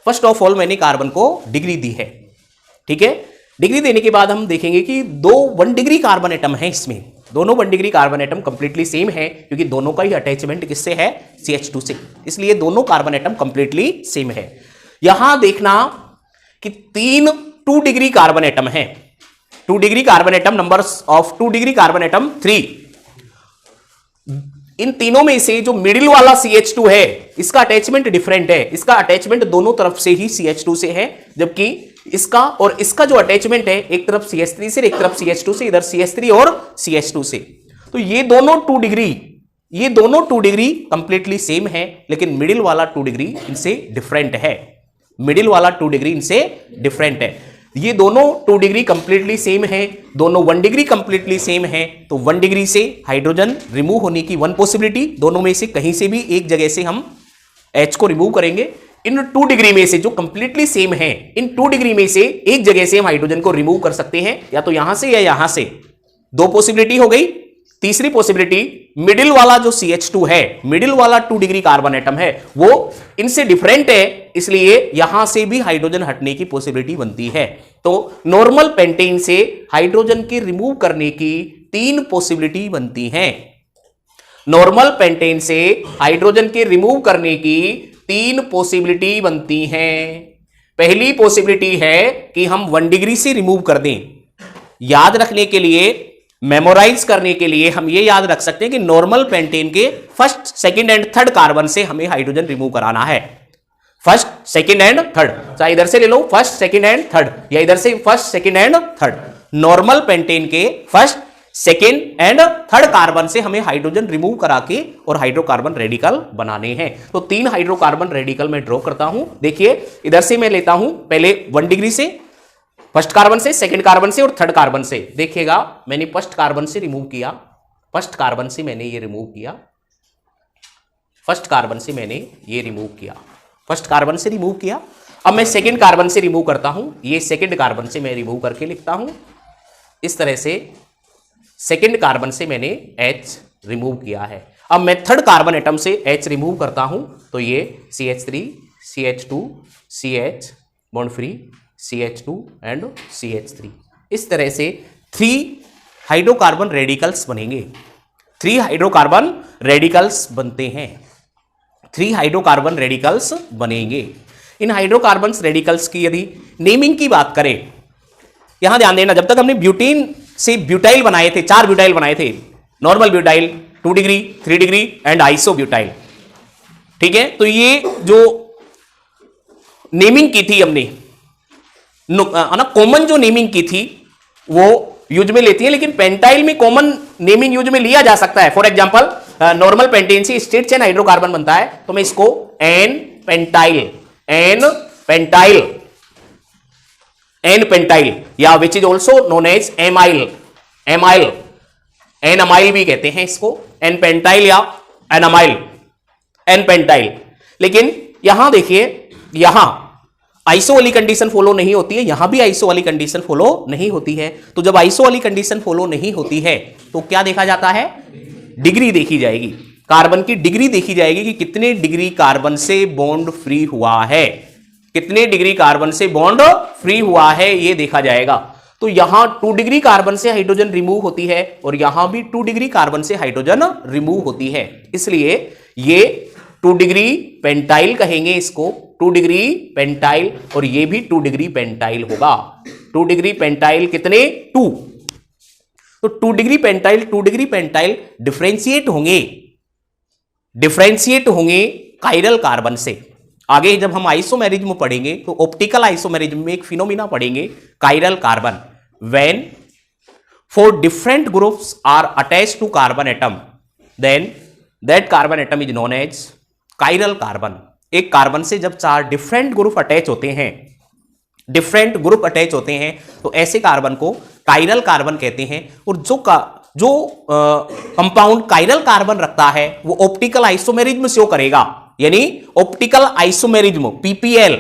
फर्स्ट ऑफ ऑल मैंने कार्बन को डिग्री दी है। ठीक है, डिग्री देने के बाद हम देखेंगे कि 2 1 डिग्री कार्बन एटम है, इसमें दोनों 1 degree carbon atom completely same है, क्योंकि दोनों का ही अटैचमेंट किससे है? CH2 से, इसलिए दोनों कार्बन एटम कंप्लीटली सेम है। यहां देखना कि 3 2 डिग्री कार्बन एटम है। 2 degree carbon atom, numbers of 2 degree carbon atom 3। इन तीनों में से जो मिडिल वाला CH2 है, इसका अटैचमेंट डिफरेंट है। इसका अटैचमेंट दोनों तरफ से ही CH2 से है, जबकि इसका और इसका जो अटैचमेंट है, एक तरफ CH3 से, एक तरफ CH2 से, इधर CH3 और CH2 से। तो ये दोनों 2 डिग्री कंप्लीटली सेम है, लेकिन मिडिल वाला 2 डिग्री इनसे डिफरेंट है। मिडिल वाला 2 डिग्री इनसे डिफरेंट है। ये दोनों 2 डिग्री कंप्लीटली सेम है, दोनों 1 डिग्री कंप्लीटली सेम है, तो 1 डिग्री से हाइड्रोजन रिमूव होने की 1 पॉसिबिलिटी, दोनों में से कहीं से भी एक जगह से हम H को रिमूव करेंगे। इन 2 डिग्री में से जो कंप्लीटली सेम है, इन 2 डिग्री में से एक जगह से हम हाइड्रोजन को रिमूव कर सकते हैं, या तो यहां से या यहां से। 2 पॉसिबिलिटी हो गई। तीसरी पॉसिबिलिटी, मिडिल वाला जो CH2 है, मिडिल वाला 2 डिग्री कार्बन एटम है, वो इनसे डिफरेंट है, इसलिए यहां से भी हाइड्रोजन हटने की पॉसिबिलिटी बनती है। तो नॉर्मल पेंटेन से हाइड्रोजन के रिमूव करने की 3 पॉसिबिलिटी बनती हैं। नॉर्मल पेंटेन से हाइड्रोजन के रिमूव करने की 3 पॉसिबिलिटी बनती हैं। पहली पॉसिबिलिटी है कि हम 1 डिग्री से रिमूव कर दें। याद रखने के लिए, मेमोराइज करने के लिए हम ये याद रख सकते हैं कि नॉर्मल पेंटेन के first, second and third carbon से हमें हाइड्रोजन रिमूव कराना है। फर्स्ट, सेकंड एंड थर्ड, चाहे इधर से ले लो फर्स्ट, सेकंड एंड थर्ड, या इधर से first, second and third. Normal pentane के first, second and third carbon से हमें हाइड्रोजन रिमूव करा के और हाइड्रोकार्बन रेडिकल बनाने हैं। तो 3 हाइड्रोकार्बन रेडिकल मैं ड्रॉ करता हूं। देखिए, इधर से मैं लेता हूं पहले 1 डिग्री से, फर्स्ट कार्बन से, सेकंड कार्बन से और थर्ड कार्बन से। देखिएगा, मैंने फर्स्ट कार्बन से रिमूव किया, फर्स्ट कार्बन से मैंने ये रिमूव किया, फर्स्ट कार्बन से मैंने ये रिमूव किया, फर्स्ट कार्बन से रिमूव किया। अब मैं सेकंड कार्बन से रिमूव करता हूं। ये सेकंड कार्बन से मैं रिमूव करके लिखता हूं। इस तरह से सेकंड कार्बन से मैंने H रिमूव किया है। अब मैं थर्ड कार्बन एटम से H रिमूव करता हूं, तो ये CH3, CH2, CH bond free, CH2 and CH3। इस तरह से 3 हाइड्रोकार्बन रेडिकल्स बनेंगे। 3 हाइड्रोकार्बन रेडिकल्स बनते हैं। 3 हाइड्रोकार्बन रेडिकल्स बनेंगे। इन हाइड्रोकार्बन रेडिकल्स की यदि नेमिंग की बात करें, यहां ध्यान देना, जब तक हमने ब्यूटेन से ब्यूटाइल बनाए थे, 4 ब्यूटाइल बनाए थे, normal butyl, 2 degree, 3 degree and iso butyl. ठीक है, तो ये जो नेमिंग की थी हमने ना, कॉमन जो नेमिंग की थी वो यूज में लेती है, लेकिन पेंटाइल में कॉमन नेमिंग यूज में लिया जा सकता है। फॉर एग्जांपल, नॉर्मल पेंटेन से स्ट्रेट चेन हाइड्रोकार्बन बनता है, तो मैं इसको एन पेंटाइल या which is also known as amyl n amyl भी कहते हैं इसको, एन पेंटाइल या एन पेंटाइल। लेकिन यहां देखिए, यहां आइसो वाली कंडीशन फॉलो नहीं होती है, यहां भी आइसो वाली कंडीशन फॉलो नहीं होती है। तो जब आइसो वाली कंडीशन फॉलो नहीं होती है तो क्या देखा जाता है? डिग्री देखी जाएगी, कार्बन की डिग्री देखी जाएगी कि कितने डिग्री कार्बन से बॉन्ड फ्री हुआ है, कितने डिग्री कार्बन से बॉन्ड फ्री हुआ है, ये देखा जाएगा। तो यहां 2 डिग्री कार्बन से हाइड्रोजन रिमूव होती है और यहां भी 2 डिग्री कार्बन से हाइड्रोजन रिमूव होती है, इसलिए ये 2 डिग्री पेंटाइल कहेंगे इसको, 2 डिग्री पेंटाइल, और ये भी 2 डिग्री पेंटाइल होगा। 2 डिग्री पेंटाइल कितने? 2। तो 2 डिग्री पेंटाइल डिफरेंशिएट होंगे काइरल कार्बन से। आगे जब हम आइसोमेरिज्म पढ़ेंगे तो ऑप्टिकल आइसोमेरिज्म में एक फिनोमिना पढ़ेंगे, chiral carbon. When 4 different groups are attached to carbon atom, then that carbon atom is known as chiral carbon. एक कार्बन से जब 4 डिफरेंट ग्रुप अटैच होते हैं, तो ऐसे कार्बन को काइरल कार्बन कहते हैं। और जो कंपाउंड काइरल कार्बन रखता है वो ऑप्टिकल आइसोमेरिज्म शो करेगा, यानी optical isomerism PPL,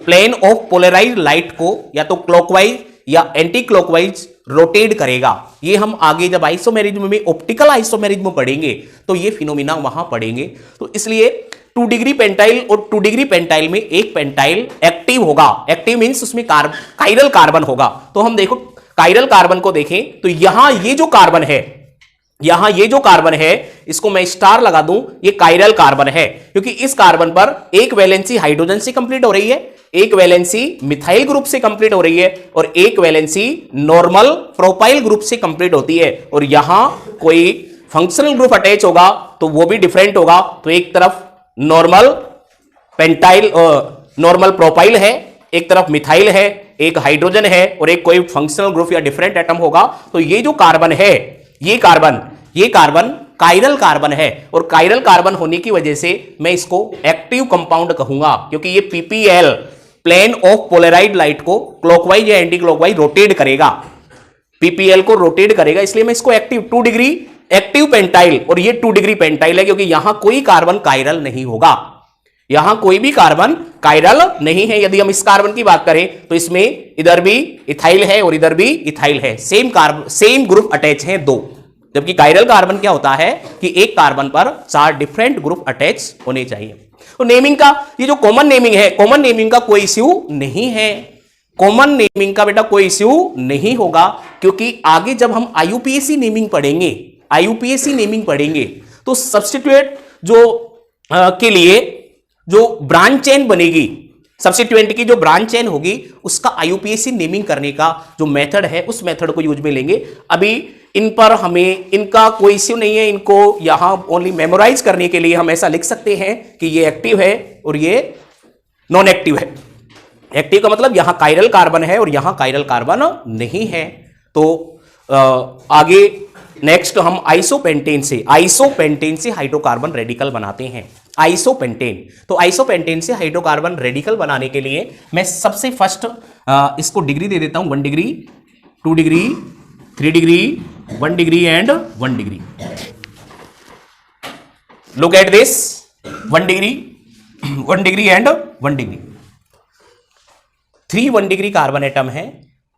plane of polarized light को या तो क्लॉकवाइज या एंटी क्लॉकवाइज रोटेट करेगा। ये हम आगे जब आइसोमेरिज्म में ऑप्टिकल आइसोमेरिज्म पढ़ेंगे तो ये फिनोमिना वहां पढ़ेंगे। तो इसलिए 2 डिग्री पेंटाइल और 2 डिग्री पेंटाइल में एक पेंटाइल एक्टिव होगा, एक्टिव मींस उसमें काइरल कार्बन होगा। तो हम देखो काइरल कार्बन को देखें तो यहां ये जो कार्बन है, इसको मैं स्टार लगा दूं, ये काइरल कार्बन है, क्योंकि इस कार्बन पर एक वैलेंसी हाइड्रोजन से कंप्लीट हो रही है, एक वैलेंसी मिथाइल ग्रुप से कंप्लीट हो रही है और एक वैलेंसी नॉर्मल प्रोपाइल ग्रुप से कंप्लीट होती है। और यहां कोई फंक्शनल ग्रुप अटैच होगा तो वो भी डिफरेंट होगा। तो एक तरफ नॉर्मल प्रोपाइल है, एक तरफ मिथाइल है, एक हाइड्रोजन है और एक कोई फंक्शनल ग्रुप या डिफरेंट एटम होगा। तो ये जो कार्बन है, ये कार्बन ये कार्बन कायरल कार्बन है और कायरल कार्बन होने की वजह से मैं इसको एक्टिव कंपाउंड कहूंगा, क्योंकि ये PPL plane of polarized light को क्लॉकवाइज या एंटी क्लॉकवाइज रोटेट करेगा, पीपीएल को रोटेट करेगा, इसलिए मैं इसको एक्टिव 2 डिग्री एक्टिव पेंटाइल, और ये 2 डिग्री पेंटाइल है क्योंकि यहां कोई कार्बन कायरल नहीं होगा, यहां कोई भी कार्बन कायरल नहीं है। यदि हम इस कार्बन की बात करें तो इसमें इधर भी इथाइल है और इधर भी इथाइल है, सेम ग्रुप अटैच हैं 2, जबकि कायरल कार्बन क्या होता है कि एक कार्बन पर 4 डिफरेंट ग्रुप अटैच होने चाहिए। तो नेमिंग का ये जो कॉमन नेमिंग है, कॉमन नेमिंग का कोई इश्यू नहीं है, कॉमन नेमिंग का बेटा कोई इश्यू नहीं होगा, क्योंकि आगे जब हम आईयूपीएसी नेमिंग पढ़ेंगे, आईयूपीएसी नेमिंग पढ़ेंगे तो सब्स्टिट्यूएंट जो के लिए जो ब्रांच चेन बनेगी, सब्स्टिट्यूएंट की जो ब्रांच चेन होगी उसका आईयूपीएसी नेमिंग करने का जो मेथड है उस मेथड को यूज में लेंगे। अभी इन पर हमें इनका कोई इश्यू नहीं है, इनको यहां ओनली मेमोराइज करने के लिए हम ऐसा लिख सकते हैं कि ये एक्टिव है और ये नॉन एक्टिव है। एक्टिव का मतलब यहां कायरल कार्बन है और यहां कायरल कार्बन नहीं है। तो आगे नेक्स्ट हम आइसोपेंटेन से हाइड्रोकार्बन रेडिकल बनाते हैं। आइसोपेंटेन, तो आइसोपेंटेन से हाइड्रोकार्बन रेडिकल बनाने के लिए मैं सबसे फर्स्ट इसको डिग्री दे देता हूं, 1 degree, 2 degree, 3 degree, 1 degree and 1 degree. Look at this, 1 degree, 1 degree and 1 degree. 3 1 degree carbon atom है।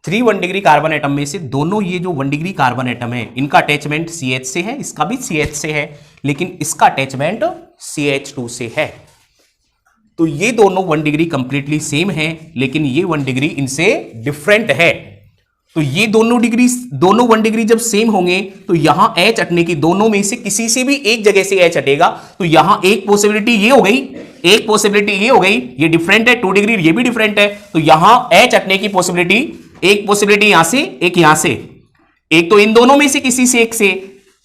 3 1 डिग्री कार्बन एटम में से दोनों ये जो 1 डिग्री कार्बन एटम है इनका अटैचमेंट CH से है, इसका भी CH से है, लेकिन इसका अटैचमेंट CH2 से है। तो ये दोनों 1 डिग्री कंप्लीटली सेम है, लेकिन ये 1 डिग्री इनसे डिफरेंट है। तो ये दोनों 1 डिग्री जब सेम होंगे तो यहां H हटने की, दोनों में से किसी से भी एक जगह से H हटेगा, तो यहां एक पॉसिबिलिटी ये हो गई, एक पॉसिबिलिटी ये हो गई, ये डिफरेंट है 2 डिग्री, ये भी डिफरेंट है, तो यहां H हटने की पॉसिबिलिटी, एक पॉसिबिलिटी यहां से, एक यहां से, एक तो इन दोनों में से किसी से एक से,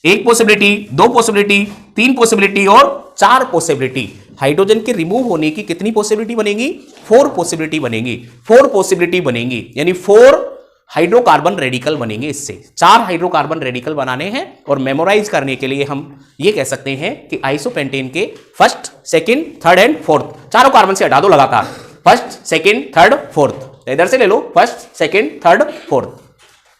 एक पॉसिबिलिटी, 2 पॉसिबिलिटी, 3 पॉसिबिलिटी और 4 पॉसिबिलिटी। हाइड्रोजन के रिमूव होने की कितनी पॉसिबिलिटी बनेगी? 4 पॉसिबिलिटी बनेगी, 4 पॉसिबिलिटी बनेगी, यानी 4 हाइड्रोकार्बन रेडिकल बनेंगे। इससे 4 हाइड्रोकार्बन रेडिकल बनाने हैं और मेमोराइज करने के लिए हम ये कह सकते हैं कि आइसोपेंटेन के first, second, third and fourth, चारों कार्बन से हटा दो लगातार, फर्स्ट, सेकंड, थर्ड, फोर्थ, इधर से ले लो, first, second, third, fourth,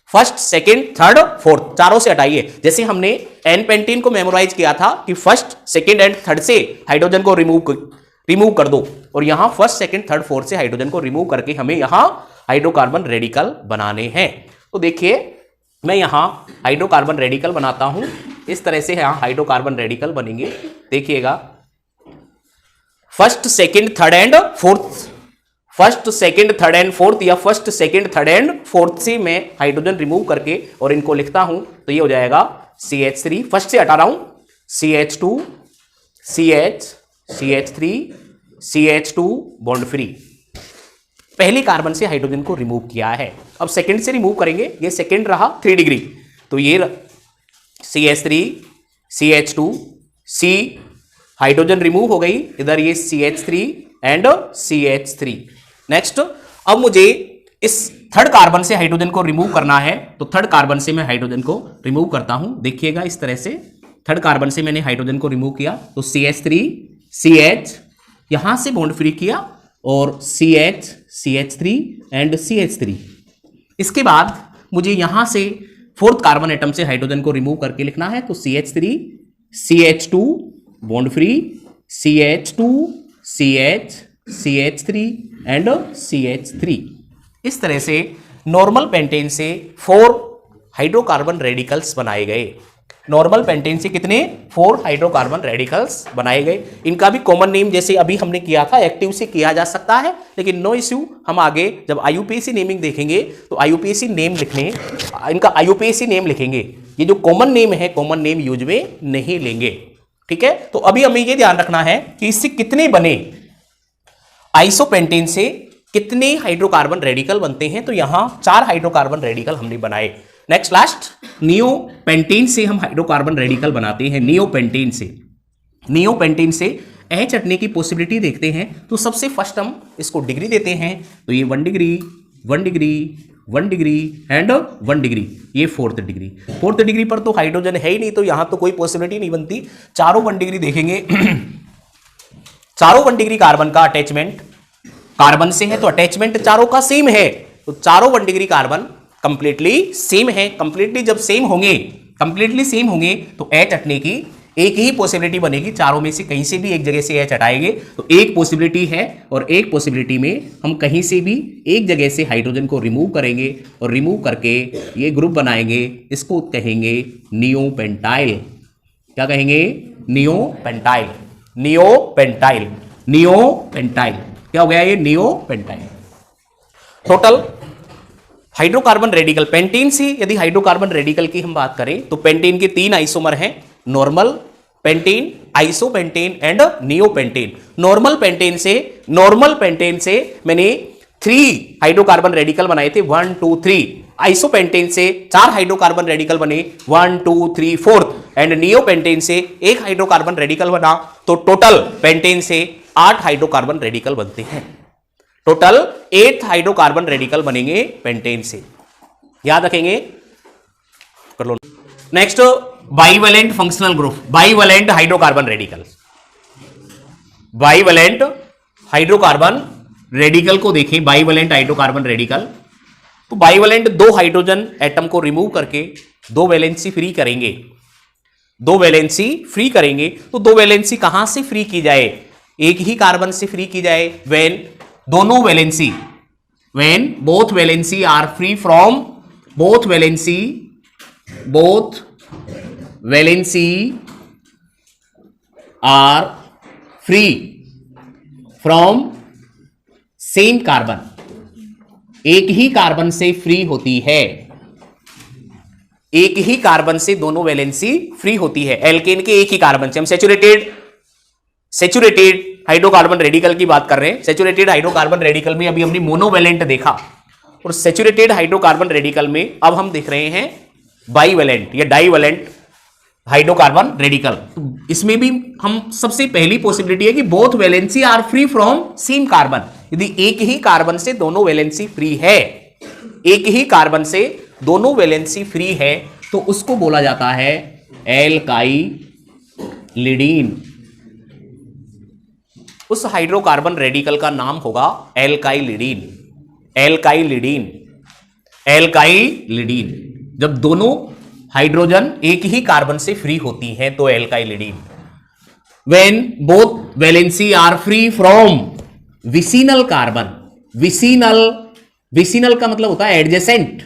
first, second, third, fourth, चारों से हटाइए। जैसे हमने एन पेंटीन को मेमोराइज किया था कि फर्स्ट, सेकंड एंड थर्ड से हाइड्रोजन को रिमूव कर दो, और यहां फर्स्ट, सेकंड, थर्ड, फोर्थ से हाइड्रोजन को रिमूव करके हमें यहां हाइड्रोकार्बन रेडिकल बनाने हैं। तो देखिए मैं यहां हाइड्रोकार्बन रेडिकल बनाता हूं, इस तरह से यहां हाइड्रोकार्बन रेडिकल बनेंगे। देखिएगा, first, second, third and fourth, first, second, third and fourth, या first, second, third and fourth से मैं हाइड्रोजन रिमूव करके और इनको लिखता हूं, तो ये हो जाएगा CH3, फर्स्ट से हटा रहा हूं, CH2, CH, CH3, CH2 bond free. पहली कार्बन से हाइड्रोजन को रिमूव किया है। अब सेकंड से रिमूव करेंगे, ये सेकंड रहा 3 डिग्री, तो ये CH3, CH2, C, hydrogen remove हो गई, इधर ये CH3 एंड CH3। नेक्स्ट, अब मुझे इस थर्ड कार्बन से हाइड्रोजन को रिमूव करना है, तो थर्ड कार्बन से मैं हाइड्रोजन को रिमूव करता हूं। देखिएगा इस तरह से थर्ड कार्बन से मैंने हाइड्रोजन को रिमूव किया, तो CH3, CH, यहां से बॉन्ड फ्री किया, और CH, CH3 एंड CH3। इसके बाद मुझे यहां से फोर्थ कार्बन एटम से हाइड्रोजन को रिमूव करके लिखना है, तो CH3, CH2 bond free, CH2, CH, CH3 and CH3। इस तरह से नॉर्मल पेंटेन से 4 हाइड्रोकार्बन रेडिकल्स बनाए गए। नॉर्मल पेंटेन से कितने? 4 हाइड्रोकार्बन रेडिकल्स बनाए गए। इनका भी कॉमन नेम जैसे अभी हमने किया था एक्टिव से किया जा सकता है, लेकिन नो इश्यू, हम आगे जब आईयूपीएसी नेमिंग देखेंगे तो आईयूपीएसी नेम लिखने, इनका आईयूपीएसी नेम लिखेंगे। ये जो कॉमन नेम है, कॉमन नेम यूज में नहीं लेंगे, ठीक है। तो अभी हमें ये ध्यान रखना है कि इससे कितने बने, आइसोपेंटेन से कितने हाइड्रोकार्बन रेडिकल बनते हैं, तो यहां 4 हाइड्रोकार्बन रेडिकल हमने बनाए। नेक्स्ट लास्ट, नियोपेंटेन से हम हाइड्रोकार्बन रेडिकल बनाते हैं। नियोपेंटेन से H हटने की पॉसिबिलिटी देखते हैं, तो सबसे फर्स्ट हम इसको डिग्री देते हैं, तो ये 1 degree, 1 degree, 1 degree and 1 degree, ये 4th डिग्री। 4th डिग्री पर तो हाइड्रोजन है ही नहीं, तो यहां तो कोई पॉसिबिलिटी नहीं बनती। चारों 1 डिग्री देखेंगे चारों 1 डिग्री कार्बन का अटैचमेंट कार्बन से है, तो अटैचमेंट चारों का सेम है, तो चारों 1 डिग्री कार्बन कंप्लीटली सेम है। कंप्लीटली जब सेम होंगे, कंप्लीटली सेम होंगे तो H हटने की एक ही पॉसिबिलिटी बनेगी, चारों में से कहीं से भी एक जगह से H हटाएंगे तो एक पॉसिबिलिटी है, और एक पॉसिबिलिटी में हम कहीं से भी एक जगह से हाइड्रोजन को रिमूव करेंगे और रिमूव करके ये ग्रुप बनाएंगे, इसको कहेंगे नियोपेंटाइल। क्या कहेंगे? नियोपेंटाइल। नियोपेंटाइल, नियोपेंटाइल क्या हो गया ये? Neopentyl. Total hydrocarbon radical, pentane से यदि हाइड्रोकार्बन रेडिकल की हम बात करें तो पेंटेन के 3 आइसोमर हैं, normal pentane, isopentane and neopentane. Normal pentane से मैंने 3 हाइड्रोकार्बन रेडिकल बनाए थे, 1 2 3। आइसोपेंटेन से 4 हाइड्रोकार्बन रेडिकल बने, 1 2 3 4, एंड नियोपेंटेन से 1 हाइड्रोकार्बन रेडिकल बना, तो टोटल पेंटेन से 8 हाइड्रोकार्बन रेडिकल बनते हैं। टोटल 8 हाइड्रोकार्बन रेडिकल बनेंगे पेंटेन से, याद रखेंगे, कर लो। Next bivalent functional group, bivalent hydrocarbon radical. Bivalent hydrocarbon radical को देखें, बाइवेलेंट हाइड्रोकार्बन रेडिकल, तो बाइवेलेंट 2 हाइड्रोजन एटम को रिमूव करके 2 वैलेंसी फ्री करेंगे, 2 वैलेंसी फ्री करेंगे। तो 2 वैलेंसी कहां से फ्री की जाए? एक ही कार्बन से फ्री की जाए, व्हेन दोनों valency, when both valency are free from, both valency are free from same carbon, एक ही कार्बन से फ्री होती है, एक ही कार्बन से दोनों वैलेंसी फ्री होती है। एल्केन के एक ही कार्बन से, हम सेचुरेटेड हाइड्रोकार्बन रेडिकल की बात कर रहे हैं। सेचुरेटेड हाइड्रोकार्बन रेडिकल में अभी हमने मोनोवैलेंट देखा, और सेचुरेटेड हाइड्रोकार्बन रेडिकल में अब हम देख रहे हैं बाइवैलेंट या डाइवैलेंट हाइड्रोकार्बन रेडिकल। तो इसमें भी हम सबसे पहली पॉसिबिलिटी है कि both valency are free from same carbon. यदि एक ही कार्बन से दोनों वैलेंसी फ्री है, एक ही कार्बन से दोनों वैलेंसी फ्री है, तो उसको बोला जाता है एल्काइलिडीन। उस हाइड्रोकार्बन रेडिकल का नाम होगा एल्काइलिडीन। एल्काइलिडीन, एल्काइलिडीन। जब दोनों हाइड्रोजन एक ही कार्बन से फ्री होती हैं तो alkylidene. When both valency are free from vicinal carbon, vicinal का मतलब होता है एडजेसेंट,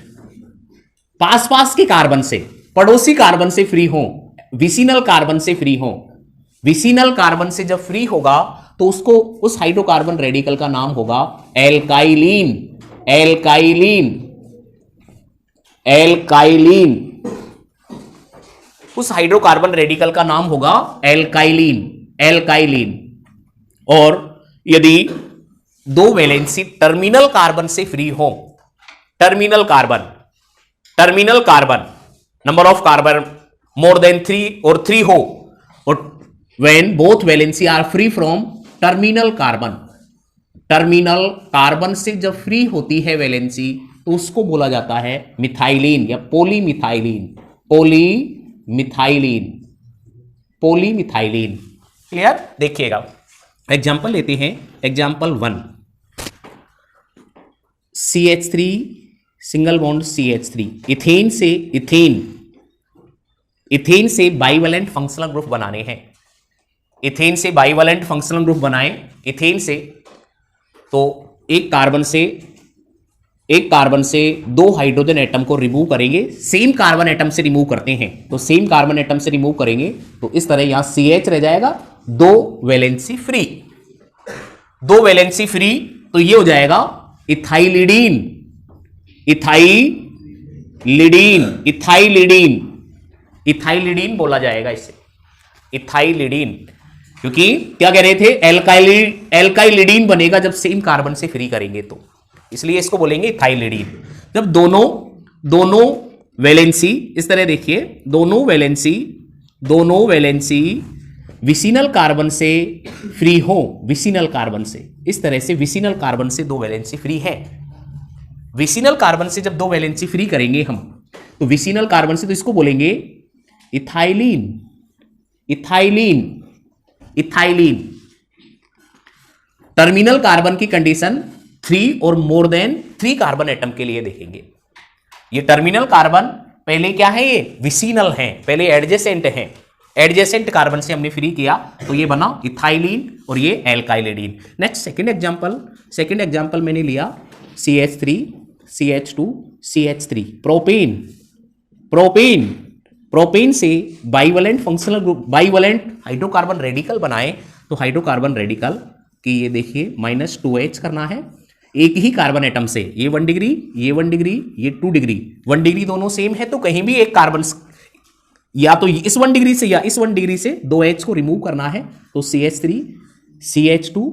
पास के कार्बन से, पड़ोसी कार्बन से फ्री हो, विसिनल कार्बन से फ्री हो। विसिनल कार्बन से जब फ्री होगा तो उसको, उस हाइड्रोकार्बन रेडिकल का नाम होगा एल्काइलीन। एल्काइलीन, एल्काइलीन, उस हाइड्रोकार्बन रेडिकल का नाम होगा एल्काइलीन, एल्काइलीन। और यदि 2 वैलेंसी टर्मिनल कार्बन से फ्री हो, terminal carbon number of carbon more than 3 और 3 हो, और when both valency are free from terminal carbon से जब फ्री होती है वैलेंसी तो उसको बोला जाता है मिथाइलिन या पॉलीमिथाइलिन। पॉलीमिथाइलिन। क्लियर? देखिएगा, एग्जाम्पल लेते हैं। Example 1, CH3 single bond CH3, ethane से बाइवेलेंट फंक्शनल ग्रुप बनाने हैं। इथेन से बाइवेलेंट फंक्शनल ग्रुप बनाए इथेन से, तो एक कार्बन से 2 हाइड्रोजन एटम को रिमूव करेंगे, सेम कार्बन एटम से रिमूव करते हैं, तो सेम कार्बन एटम से रिमूव करेंगे तो इस तरह यहां CH रह जाएगा, 2 वैलेंसी फ्री, 2 वैलेंसी फ्री, तो ये हो जाएगा इथाइलिडीन। इथाइलिडीन बोला जाएगा इसे, इथाइलिडीन। क्योंकि क्या कह रहे थे, एल्काइलिडीन बनेगा जब सेम कार्बन से फ्री करेंगे, तो इसलिए इसको बोलेंगे इथाइलिडीन। जब दोनों वैलेंसी, इस तरह देखिए, दोनों वैलेंसी विसिनल कार्बन से फ्री हो, विसिनल कार्बन से, इस तरह से विसिनल कार्बन से 2 वैलेंसी फ्री है। विसिनल कार्बन से जब 2 वैलेंसी फ्री करेंगे हम, तो विसिनल कार्बन से तो इसको बोलेंगे ethylene, ethylene, ethylene. Terminal carbon की कंडीशन 3 और मोर देन 3 कार्बन एटम के लिए देखेंगे। ये टर्मिनल कार्बन पहले क्या है, ये विसिनल है, पहले एडजेसेंट है। एडजेसेंट कार्बन से हमने फ्री किया तो ये बना इथाइलिन और ये एल्काइलिडीन। नेक्स्ट सेकंड एग्जांपल मैंने लिया CH3 CH2 CH3 propane. Propane propane से bivalent functional group, bivalent hydrocarbon radical बनाए तो हाइड्रोकार्बन रेडिकल की ये देखिए -2H करना है एक ही कार्बन एटम से। ये 1 डिग्री, ये 1 डिग्री, ये 2 डिग्री, 1 डिग्री दोनों सेम है तो कहीं भी एक कार्बन या तो इस 1 डिग्री से या इस 1 डिग्री से 2H को रिमूव करना है तो CH3 CH2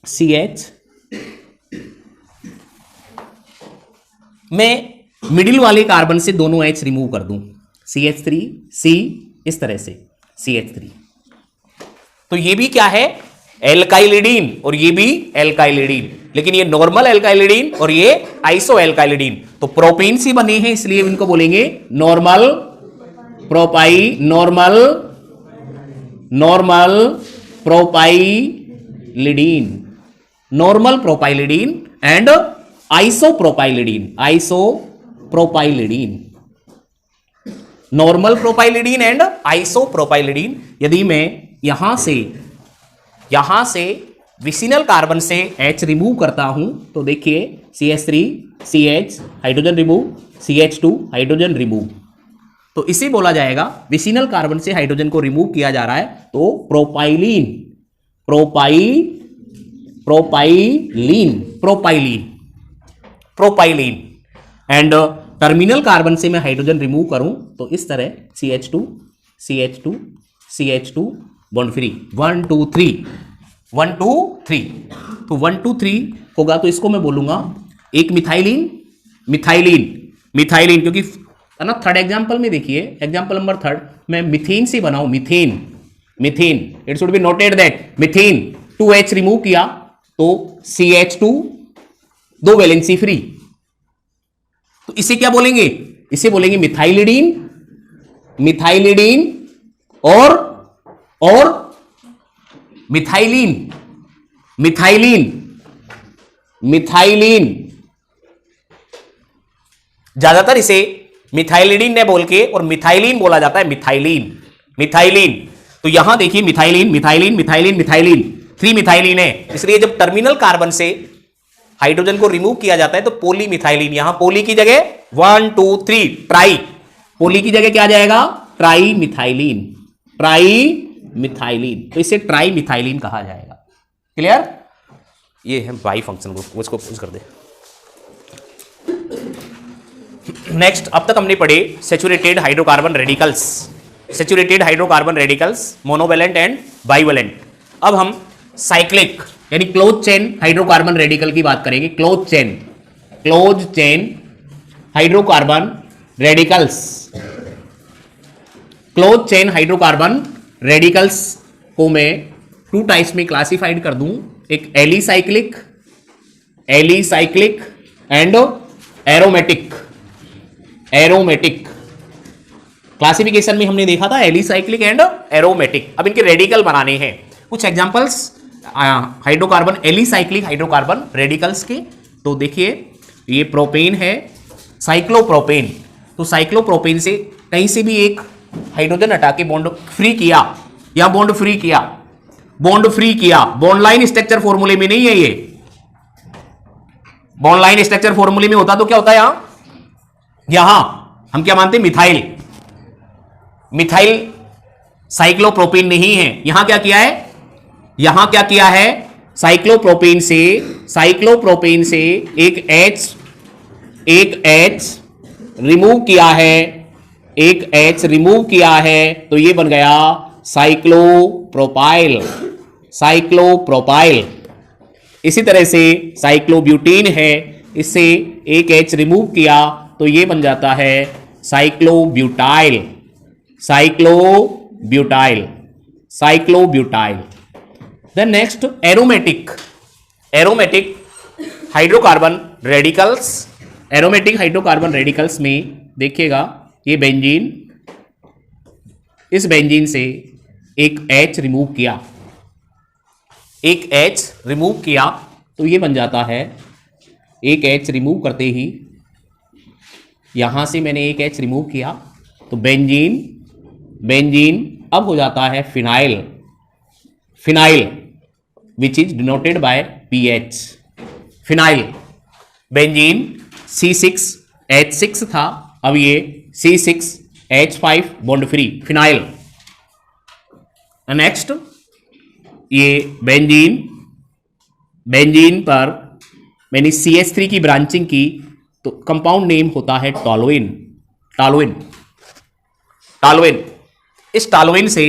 CH। मैं मिडिल वाले कार्बन से दोनों H रिमूव कर दूं, CH3 C, इस तरह से CH3। तो ये भी क्या है, एल्काइलिडीन और ये भी एल्काइलिडीन, लेकिन ये नॉर्मल एल्काइलिडीन और ये आइसो एल्काइलिडीन। तो प्रोपेन से बने हैं इसलिए इनको बोलेंगे normal propyl, normal propylidene, normal propylidene and isopropylidene, isopropylidene, normal propylidene and isopropylidene. यदि मैं यहां से विसिनल कार्बन से H रिमूव करता हूं तो देखिए CH3 CH hydrogen remove, CH2 hydrogen remove, तो इसे बोला जाएगा विसिनल कार्बन से हाइड्रोजन को रिमूव किया जा रहा है तो propylene, propylene. And terminal carbon से मैं हाइड्रोजन रिमूव करूं तो इस तरह CH2 CH2 CH2 bond free, 1 2 3 1 2 3, तो 1 2 3 होगा तो इसको मैं बोलूंगा एक मिथाइलिन, मिथाइलिन क्योंकि है ना। थर्ड एग्जांपल में देखिए, एग्जांपल नंबर 3 मैं मीथेन से बनाऊं, methane, it should be noted that methane 2H remove किया तो CH2 2 वैलेंसी फ्री, तो इसे क्या बोलेंगे, इसे बोलेंगे मिथाइलिडीन और मिथाइलिन। ज्यादातर इसे मिथाइलिडीन ने बोल के और मिथाइलिन बोला जाता है, मिथाइलिन। तो यहां देखिए मिथाइलिन 3 मिथाइलिन है, इसलिए जब टर्मिनल कार्बन से हाइड्रोजन को रिमूव किया जाता है तो पोली मिथाइलिन, यहां पोली की जगह 1 2 3 ट्राई, पोली की जगह क्या आ जाएगा, ट्राई मिथाइलिन, तो इसे ट्राई मिथाइलिन कहा जाएगा। क्लियर, ये है बाई फंक्शन ग्रुप, उसको पुश कर दे। नेक्स्ट, अब तक हमने पढ़े saturated hydrocarbon radicals, monovalent and bivalent. अब हम साइक्लिक यानी क्लोज चेन हाइड्रोकार्बन रेडिकल की बात करेंगे। Close chain hydrocarbon radicals, close chain hydrocarbon radicals को मैं 2 टाइप्स में क्लासिफाइड कर दूं, एक एलिसाइक्लिक एंड एरोमेटिक। क्लासिफिकेशन में हमने देखा था एलिसाइक्लिक एंड एरोमेटिक। अब इनके रेडिकल बनाने हैं। कुछ examples hydrocarbon alicyclic hydrocarbon radicals के, तो देखिए ये प्रोपेन है, साइक्लोप्रोपेन। तो साइक्लोप्रोपेन से कहीं से भी एक हाइड्रोजन हटा के बॉन्ड फ्री किया या बॉन्ड फ्री किया, बॉन्ड लाइन स्ट्रक्चर फॉर्मूले में नहीं है ये। बॉन्ड लाइन स्ट्रक्चर फॉर्मूले में होता तो क्या होता है, यहां हम क्या मानते हैं, मिथाइल साइक्लोप्रोपेन नहीं है। यहां क्या किया है, साइक्लोप्रोपेन से एक H रिमूव किया है, तो ये बन गया साइक्लोप्रोपाइल। इसी तरह से साइक्लोब्यूटेन है, इससे एक H रिमूव किया तो ये बन जाता है cyclobutyl. Then next aromatic hydrocarbon radicals aromatic hydrocarbon radicals में देखिएगा ये बेंजीन, इस बेंजीन से एक H रिमूव किया, एक H रिमूव किया तो ये बन जाता है, एक H रिमूव करते ही यहां से मैंने एक H रिमूव किया तो बेंजीन, बेंजीन अब हो जाता है phenyl, phenyl which is denoted by PH, phenyl. Benzene C6H6 था, अब ये C6H5 bond free, phenyl. Next ये बेंजीन, बेंजीन पर मैंने CH3 की ब्रांचिंग की तो कंपाउंड नेम होता है टॉलुइन, टॉलुइन, टॉलुइन। इस टॉलुइन से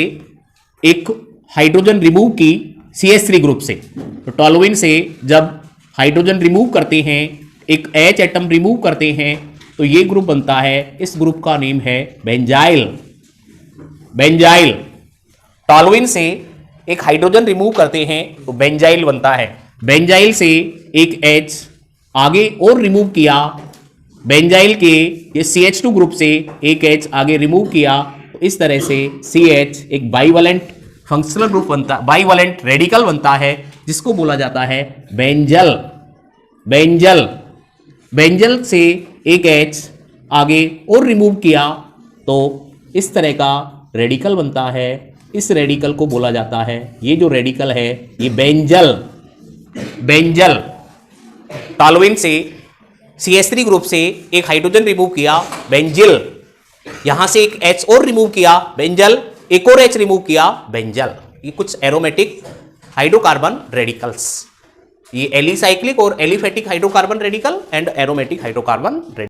एक हाइड्रोजन रिमूव की CH3 ग्रुप से, तो टॉलुइन से जब हाइड्रोजन रिमूव करते हैं, एक H एटम रिमूव करते हैं तो ये ग्रुप बनता है, इस ग्रुप का नेम है बेंजाइल, बेंजाइल। टॉलुइन से एक हाइड्रोजन रिमूव करते हैं तो बेंजाइल बनता है, बेंजाइल से एक H आगे और रिमूव किया, बेंजाइल के ये CH2 ग्रुप से एक H आगे रिमूव किया तो इस तरह से CH एक बाइवेलेंट फंक्शनल ग्रुप बनता, बाइवेलेंट रेडिकल बनता है जिसको बोला जाता है बेंजल, बेंजल। बेंजल से एक H आगे और रिमूव किया तो इस तरह का रेडिकल बनता है, इस रेडिकल को बोला जाता है, ये जो रेडिकल है ये बेंजल, बेंजल। टॉलुइन से CH3 ग्रुप से एक हाइड्रोजन रिमूव किया, बेंजिल, यहां से एक H और रिमूव किया, बेंजल, एक और H रिमूव किया, बेंजल। ये कुछ एरोमेटिक हाइड्रोकार्बन रेडिकल्स, ये एलिसाइक्लिक और aliphatic hydrocarbon radical and aromatic hydrocarbon radical.